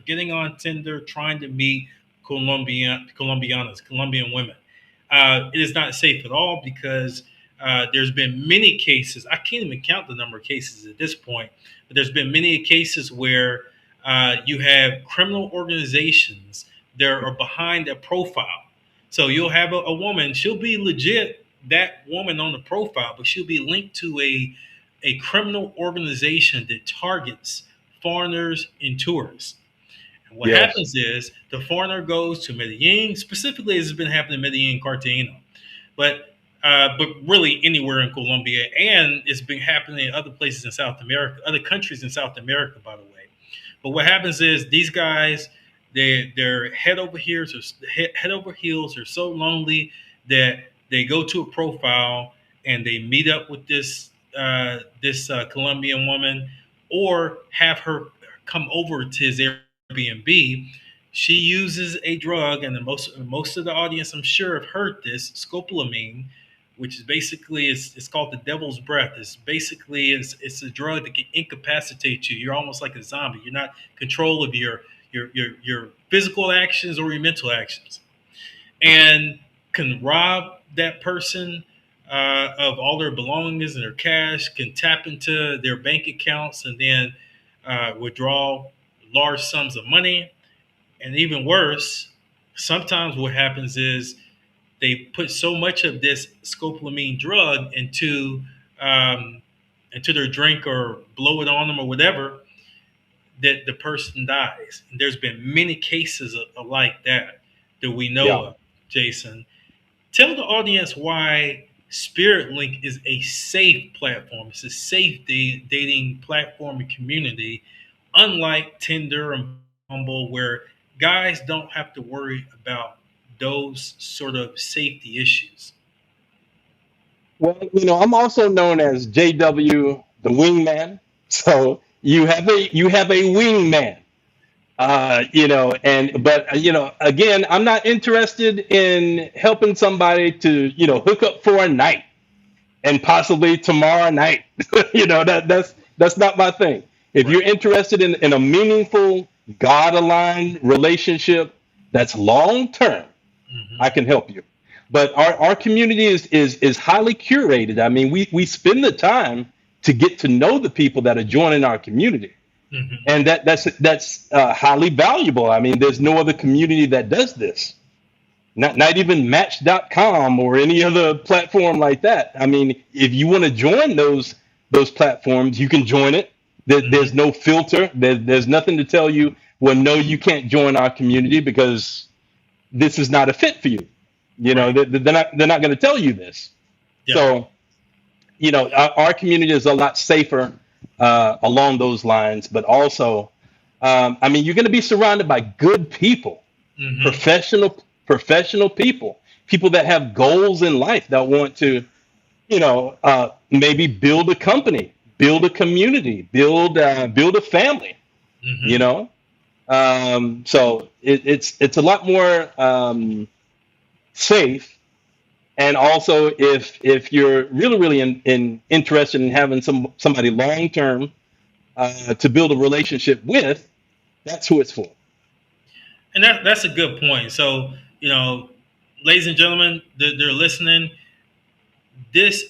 getting on Tinder trying to meet Colombian women. It is not safe at all because there's been many cases. I can't even count the number of cases at this point, but there's been many cases where you have criminal organizations that are behind a profile. So you'll have a woman, she'll be legit, that woman on the profile, but she'll be linked to a criminal organization that targets foreigners and tourists. And what Yes. happens is the foreigner goes to Medellin, specifically, this has been happening in Medellin, Cartagena. But but really anywhere in Colombia, and it's been happening in other places in South America, other countries in South America, by the way. But what happens is these guys, they're head over heels are so lonely that they go to a profile and they meet up with this Colombian woman, or have her come over to his Airbnb. She uses a drug, and most of the audience, I'm sure, have heard this scopolamine, which is basically it's called the devil's breath. It's a drug that can incapacitate you. You're almost like a zombie. You're not in control of your physical actions or your mental actions, and can rob that person of all their belongings and their cash. Can tap into their bank accounts and then withdraw large sums of money. And even worse, sometimes what happens is they put so much of this scopolamine drug into their drink or blow it on them or whatever that the person dies. And there's been many cases of like that we know Yeah. of. Jason, tell the audience why SpiritLink is a safe platform. It's a safe dating platform and community, unlike Tinder and Bumble, where guys don't have to worry about those sort of safety issues. Well, I'm also known as JW, the wingman. So you have a wingman. Again, I'm not interested in helping somebody to, hook up for a night and possibly tomorrow night. That's not my thing. If you're Right. interested in a meaningful, God aligned relationship that's long term, I Hmm. can help you. But our community is highly curated. I mean, we spend the time to get to know the people that are joining our community, Hmm. and that's highly valuable. I mean, there's no other community that does this. Not even Match.com or any other platform like that. I mean, if you want to join those platforms, you can join it. There's Hmm. no filter. There's nothing to tell you, well, no, you can't join our community because this is not a fit for you. Right. They're not going to tell you this. Yeah. So, our community is a lot safer along those lines, but also, I mean, you're going to be surrounded by good people, Hmm. professional people that have goals in life that want to, maybe build a company, build a community, build a family. You Hmm. know, so it's a lot more safe. And also, if you're really interested in having somebody long term to build a relationship with, that's who it's for. And that's a good point. So, you know, ladies and gentlemen, they're listening. This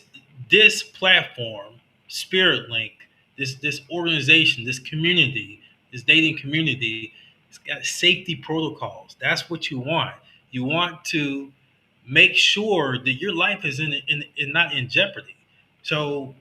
this platform, SpiritLink, this organization, this community, this dating community, it's got safety protocols. That's what you want. You want to make sure that your life is in not in jeopardy. So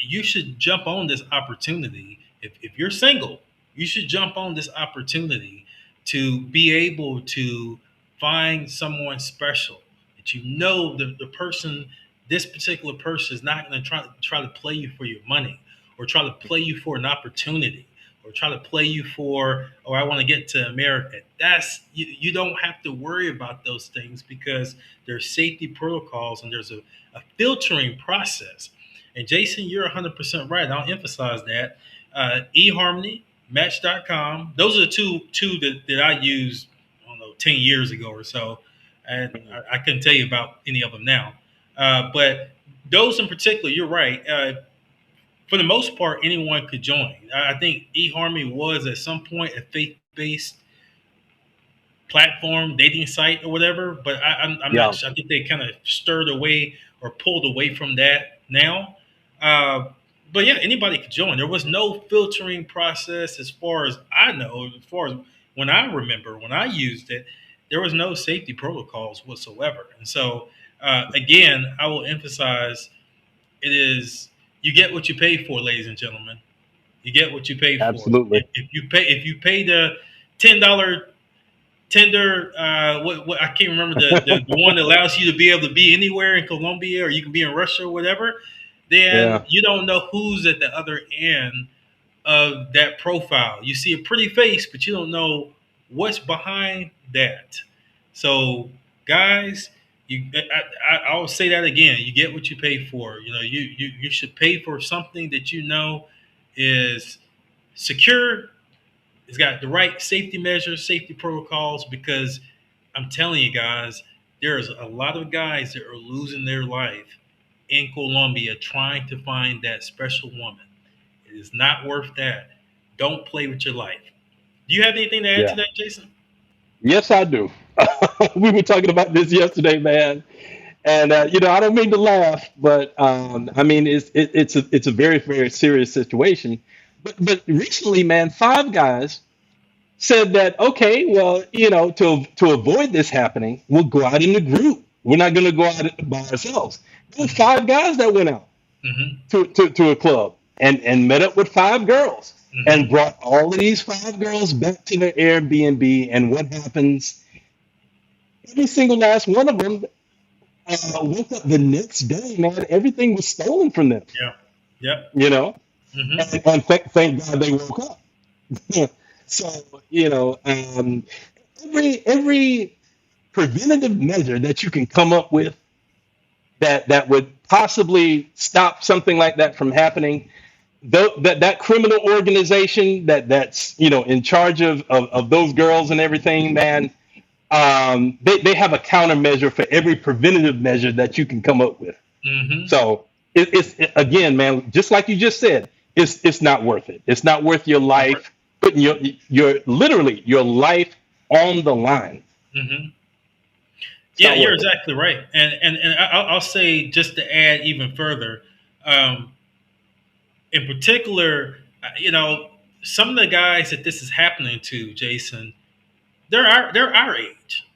you should jump on this opportunity. If you're single, you should jump on this opportunity to be able to find someone special that you know the person, this particular person is not going to try to play you for your money, or try to play you for an opportunity, or try to play you for, oh, I want to get to America. That's you don't have to worry about those things, because there's safety protocols and there's a filtering process. And Jason, you're 100% right. I'll emphasize that. eHarmony, Match.com, those are the two that I used, I don't know, 10 years ago or so. And I couldn't tell you about any of them now. But those in particular, you're right. For the most part, anyone could join. I think eHarmony was at some point a faith based platform, dating site, or whatever. But I'm not Yeah, sure. I think they kind of stirred away or pulled away from that now. Uh, but yeah, anybody could join. There was no filtering process, as far as I know. As far as when I remember, when I used it, there was no safety protocols whatsoever. And so, again, I will emphasize, it is, you get what you pay for, ladies and gentlemen. You get what you pay for. absolutely. If you pay the $10 Tinder, what I can't remember the one that allows you to be able to be anywhere in Colombia or you can be in Russia or whatever, then Yeah. you don't know who's at the other end of that profile. You see a pretty face, but you don't know what's behind that. So, guys, I'll say that again. You get what you pay for. You know, you should pay for something that you know is secure. It's got the right safety measures, safety protocols. Because I'm telling you guys, there's a lot of guys that are losing their life in Colombia trying to find that special woman. It is not worth that. Don't play with your life. Do you have anything to add to Yeah. that, Jason? Yes, I do. We were talking about this yesterday, man. And I don't mean to laugh, but I mean it's a very very serious situation. But recently, man, five guys said that okay, well, to avoid this happening, we'll go out in a group. We're not going to go out by ourselves. There were five guys that went out Mm-hmm. to a club and met up with five girls and Mm-hmm. brought all of these five girls back to their Airbnb. And what happens? Every single last one of them woke up the next day, man. Everything was stolen from them, Yeah. Yep. you know. Mm-hmm. And thank God they woke up. So every preventative measure that you can come up with that would possibly stop something like that from happening. That criminal organization that's in charge of those girls and everything, man. They have a countermeasure for every preventative measure that you can come up with. Mm-hmm. So again, man, just like you just said, it's not worth it. It's not worth your life, putting your literally your life on the line. Mm-hmm. It's Yeah, not you're worth it. exactly right. And I'll say just to add even further, um, in particular, some of the guys that this is happening to, Jason, they're our age,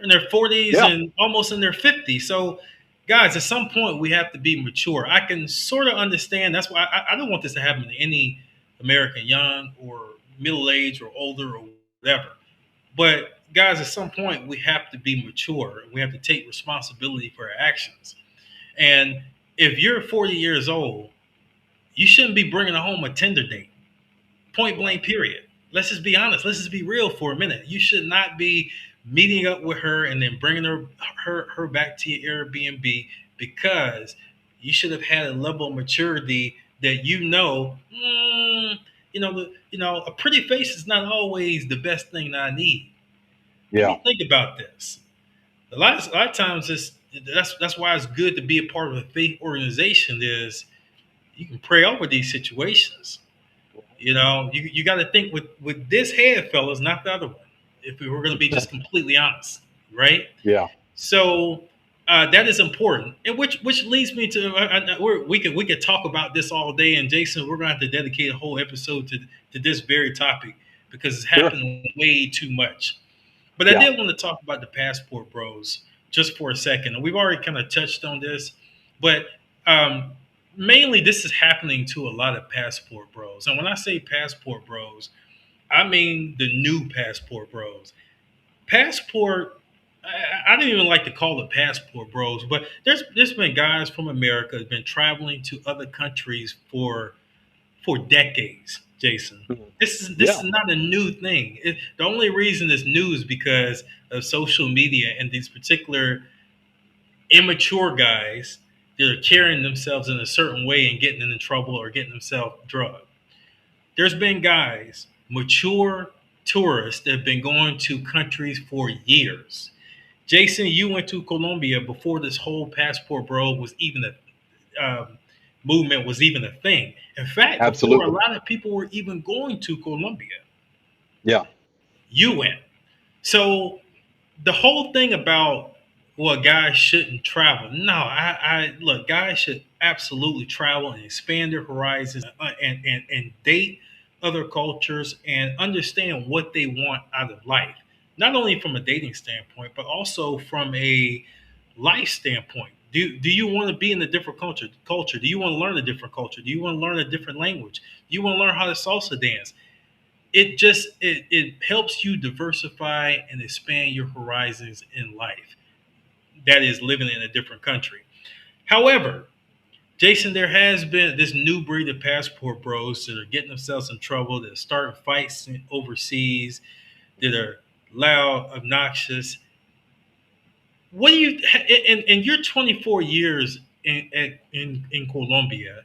in their 40s Yeah, and almost in their 50s. So, guys, at some point we have to be mature. I can sort of understand. That's why I don't want this to happen to any American, young or middle age or older or whatever. But guys, at some point we have to be mature. We have to take responsibility for our actions. And if you're 40 years old, you shouldn't be bringing home a Tinder date. Point blank, period. Let's just be honest. Let's just be real for a minute. You should not be meeting up with her and then bringing her back to your Airbnb, because you should have had a level of maturity that a pretty face is not always the best thing that I need. Let yeah, me think about this. A lot of times, that's why it's good to be a part of a faith organization. Is you can pray over these situations. You got to think with this head, fellas, not the other one. If we were going to be just completely honest, right? yeah. So that is important, and which leads me to we could talk about this all day. And Jason, we're going to have to dedicate a whole episode to this very topic because it's Sure. happening way too much. But I Yeah. did want to talk about the passport bros just for a second. And we've already kind of touched on this, but um, mainly this is happening to a lot of passport bros. And when I say passport bros, I mean the new passport bros. Passport, I don't even like to call it passport bros, but there's been guys from America have been traveling to other countries for decades, Jason. Mhm. This is Yeah. not a new thing. The only reason it's new is because of social media and these particular immature guys that are carrying themselves in a certain way and getting in trouble or getting themselves drugged. There's been guys, mature tourists, that have been going to countries for years. Jason, you went to Colombia before this whole passport bro was even movement was even a thing. In fact, before a Absolutely. lot of people were even going to Colombia, Yeah. you went. So the whole thing about, well, guys shouldn't travel. No, I look, guys should absolutely travel and expand their horizons and date other cultures and understand what they want out of life. Not only from a dating standpoint, but also from a life standpoint. Do you want to be in a different culture? Do you want to learn a different culture? Do you want to learn a different language? Do you want to learn how to salsa dance? it helps you diversify and expand your horizons in life. That is living in a different country. However, Jason, there has been this new breed of passport bros that are getting themselves in trouble, that are starting fights overseas, that are loud, obnoxious. What do you in your 24 years in Colombia?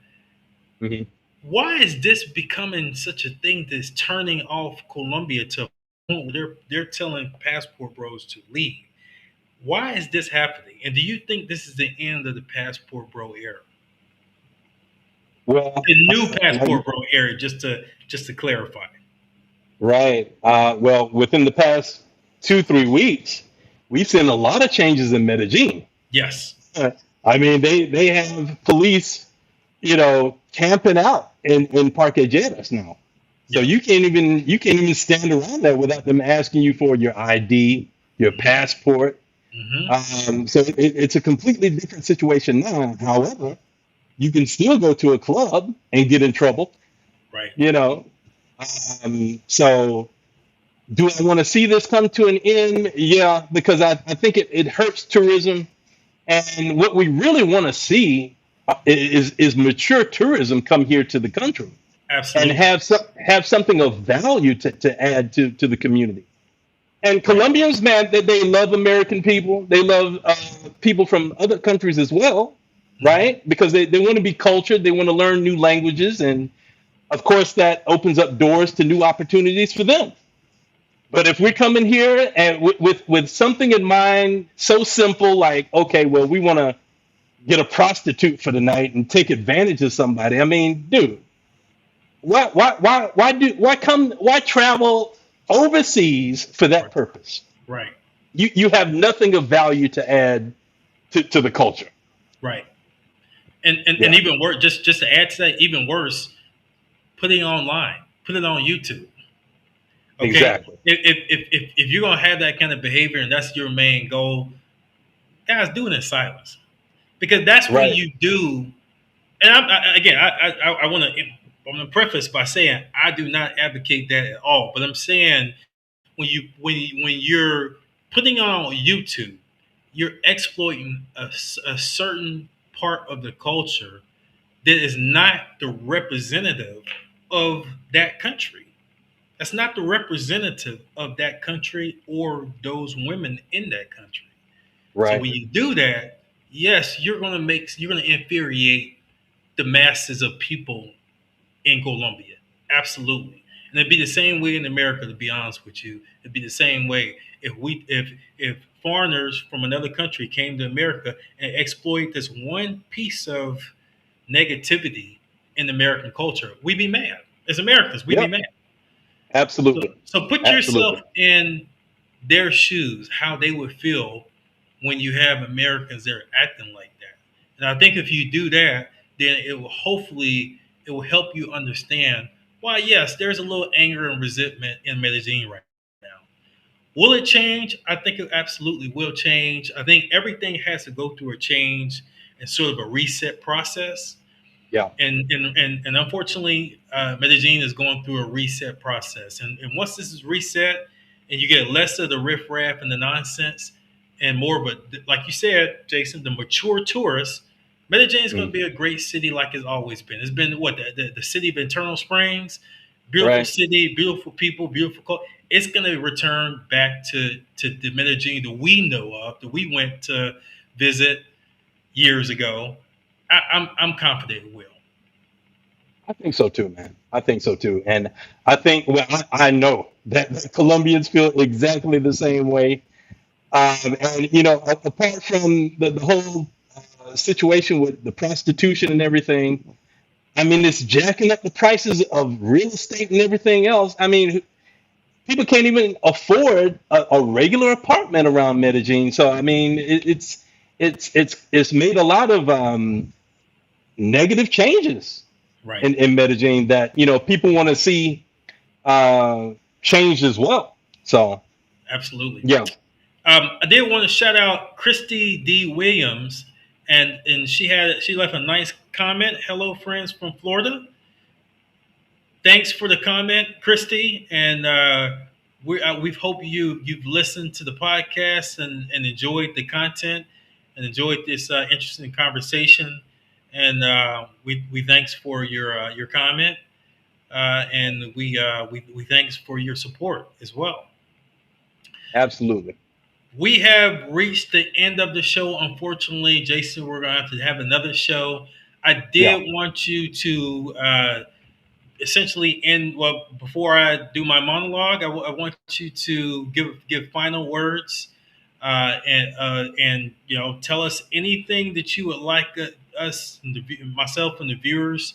Mhm. Why is this becoming such a thing that's turning off Colombia to a point where they're telling passport bros to leave? Why is this happening? And do you think this is the end of the passport bro era? Well, The new like, passport bro era, just to clarify. right. Well, within the past 2, 3 weeks, we've seen a lot of changes in Medellin. Yes. Uh, I mean, they have police, camping out in Parquejeras now. So Yeah. you can't even stand around there without them asking you for your ID, your Hmm. passport. Hmm. So it's a completely different situation now. However, you can still go to a club and get in trouble. Right. You know, so do I want to see this come to an end? Yeah, because I think it hurts tourism. And what we really want to see is mature tourism come here to the country and Absolutely. have something of value to add to the community. And Right. Colombians, man, they love American people. They love people from other countries as well, Hmm. right? Because they want to be cultured. They want to learn new languages. And of course, that opens up doors to new opportunities for them. But if we come in here and with something in mind so simple, like, okay, well, we want to get a prostitute for the night and take advantage of somebody. I mean, dude, why travel overseas for that Right. purpose? Right. You have nothing of value to add to the culture. Right. And Yeah, even worse, just to add to that, even worse, put it online, put it on YouTube. Okay. exactly. If you're gonna have that kind of behavior and that's your main goal, guys, do it in silence, because that's when Right. you do. And again, I want to. I'm going to preface by saying I do not advocate that at all. But I'm saying when you're putting on YouTube, you're exploiting a certain part of the culture that is not the representative of that country. That's not the representative of that country or those women in that country. So Right. when you do that, yes, you're gonna infuriate the masses of people in Colombia. Absolutely. And it'd be the same way in America, to be honest with you. It'd be the same way if foreigners from another country came to America and exploit this one piece of negativity in American culture. We'd be mad. As Americans, we'd be Yep. mad. So, Absolutely. so put yourself Absolutely. in their shoes, how they would feel when you have Americans that are acting like that. And I think if you do that, then it will help you understand why yes, there's a little anger and resentment in Medellin right now. Will it change? I think it absolutely will change. I think everything has to go through a change and sort of a reset process. Yeah. And unfortunately, Medellin is going through a reset process. And once this is reset, and you get less of the riffraff and the nonsense, and more, but like you said, Jason, the mature tourists, Medellin is going to Mm. be a great city like it's always been. It's been what the city of Eternal Springs, beautiful Right. city, beautiful people, beautiful culture. It's going to return back to the Medellin that we know of, that we went to visit years ago. I'm confident it will. I think so too, man. I think so too. And I think, well, I know that Colombians feel exactly the same way. And apart from the whole situation with the prostitution and everything, I mean, it's jacking up the prices of real estate and everything else. I mean, people can't even afford a regular apartment around Medellin. So I mean, it's made a lot of negative changes Right. in Medellin that people want to see changed as well. So Absolutely. yeah. I did want to shout out Christy D. Williams, and she left a nice comment. Hello, friends from Florida. Thanks for the comment, Christy, and we hope you've listened to the podcast and enjoyed the content and enjoyed this interesting conversation. And we thanks for your comment, and we thanks for your support as well. Absolutely. We have reached the end of the show. Unfortunately, Jason, we're going to have another show. I Yeah. did want you to essentially end. Well, before I do my monologue, I want you to give final words, and tell us anything that you would like us, and myself, and the viewers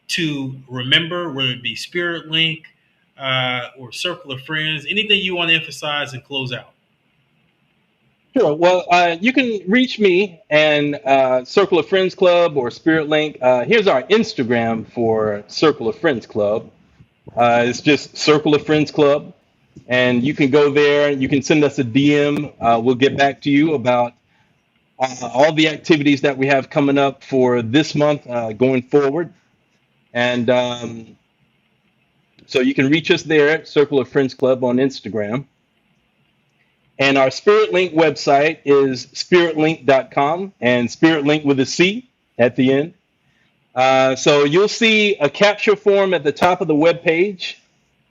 to remember, whether it be Spirit Link or Circle of Friends, anything you want to emphasize and close out. Sure. Well, you can reach me and Circle of Friends Club or Spirit Link. Here's our Instagram for Circle of Friends Club. It's just Circle of Friends Club, and you can go there. You can send us a DM. We'll get back to you about all the activities that we have coming up for this month going forward. And so you can reach us there at Circle of Friends Club on Instagram. And our Spirit Link website is spiritlink.com, and Spirit Link with a C at the end. So you'll see a capture form at the top of the web page.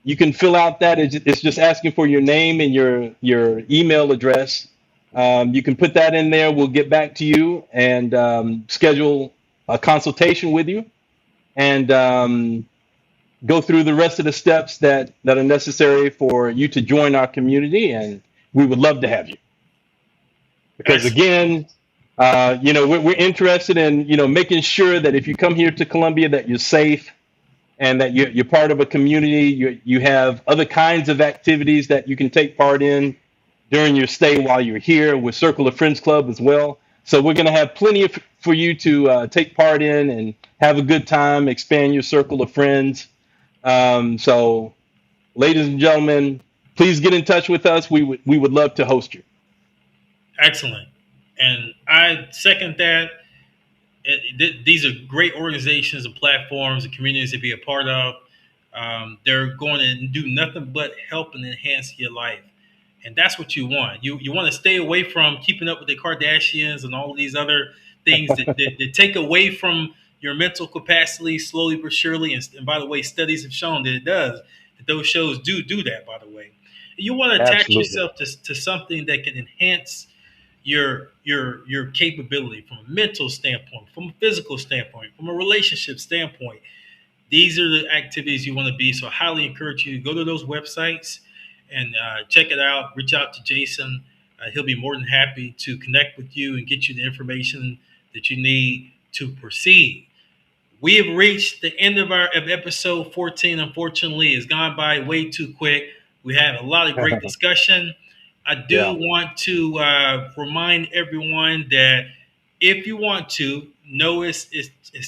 You can fill out that. It's just asking for your name and your email address. You can put that in there. We'll get back to you and schedule a consultation with you and go through the rest of the steps that are necessary for you to join our community. And we would love to have you. Because Excellent. again, we're interested in, making sure that if you come here to Colombia, that you're safe and that you're part of a community. You have other kinds of activities that you can take part in during your stay while you're here with Circle of Friends Club as well. So we're going to have plenty for you to take part in and have a good time, expand your circle of friends. So, ladies and gentlemen, please get in touch with us. We would love to host you. Excellent. And I second that. These are great organizations and platforms and communities to be a part of. They're going to do nothing but help and enhance your life. And that's what you want. You want to stay away from keeping up with the Kardashians and all of these other things that take away from your mental capacity slowly but surely. And by the way, studies have shown that it does. That those shows do that, by the way. You want to attach Absolutely. yourself to something that can enhance your capability from a mental standpoint, from a physical standpoint, from a relationship standpoint. These are the activities you want to be. So I highly encourage you to go to those websites and check it out. Reach out to Jason. He'll be more than happy to connect with you and get you the information that you need to proceed. We have reached the end of episode 14. Unfortunately, it's gone by way too quick. We had a lot of great discussion. I do Yeah. want to remind everyone that if you want to, know it's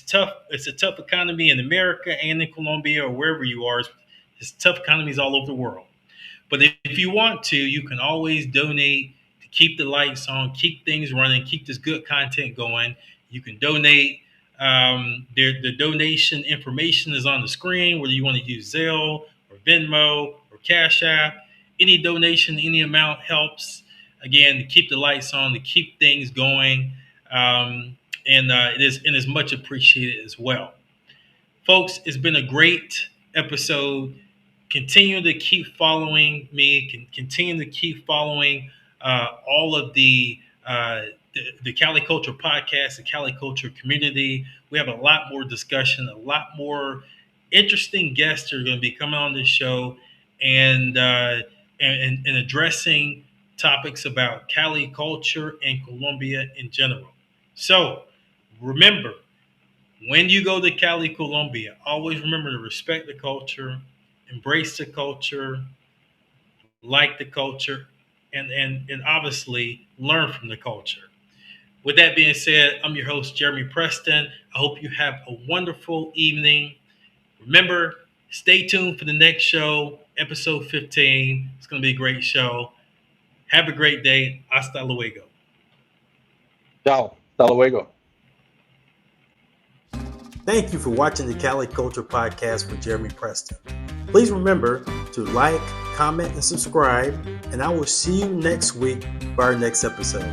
tough. It's a tough economy in America and in Colombia or wherever you are. It's tough economies all over the world. But if you want to, you can always donate to keep the lights on, keep things running, keep this good content going. You can donate. The donation information is on the screen, whether you want to use Zelle or Venmo or Cash App. Any donation, any amount helps. Again, to keep the lights on, to keep things going, and it is much appreciated as well, folks. It's been a great episode. Continue to keep following me. Continue to keep following all of the Cali Culture podcast, the Cali Culture community. We have a lot more discussion, a lot more interesting guests are going to be coming on this show and addressing topics about Cali culture and Colombia in general. So remember, when you go to Cali, Colombia, always remember to respect the culture, embrace the culture, like the culture, and obviously learn from the culture. With that being said, I'm your host, Jeremy Preston. I hope you have a wonderful evening. Remember, stay tuned for the next show, episode 15. It's going to be a great show. Have a great day. Hasta luego. Ciao. Hasta luego. Thank you for watching the Cali Culture Podcast with Jeremy Preston. Please remember to like, comment, and subscribe, and I will see you next week for our next episode.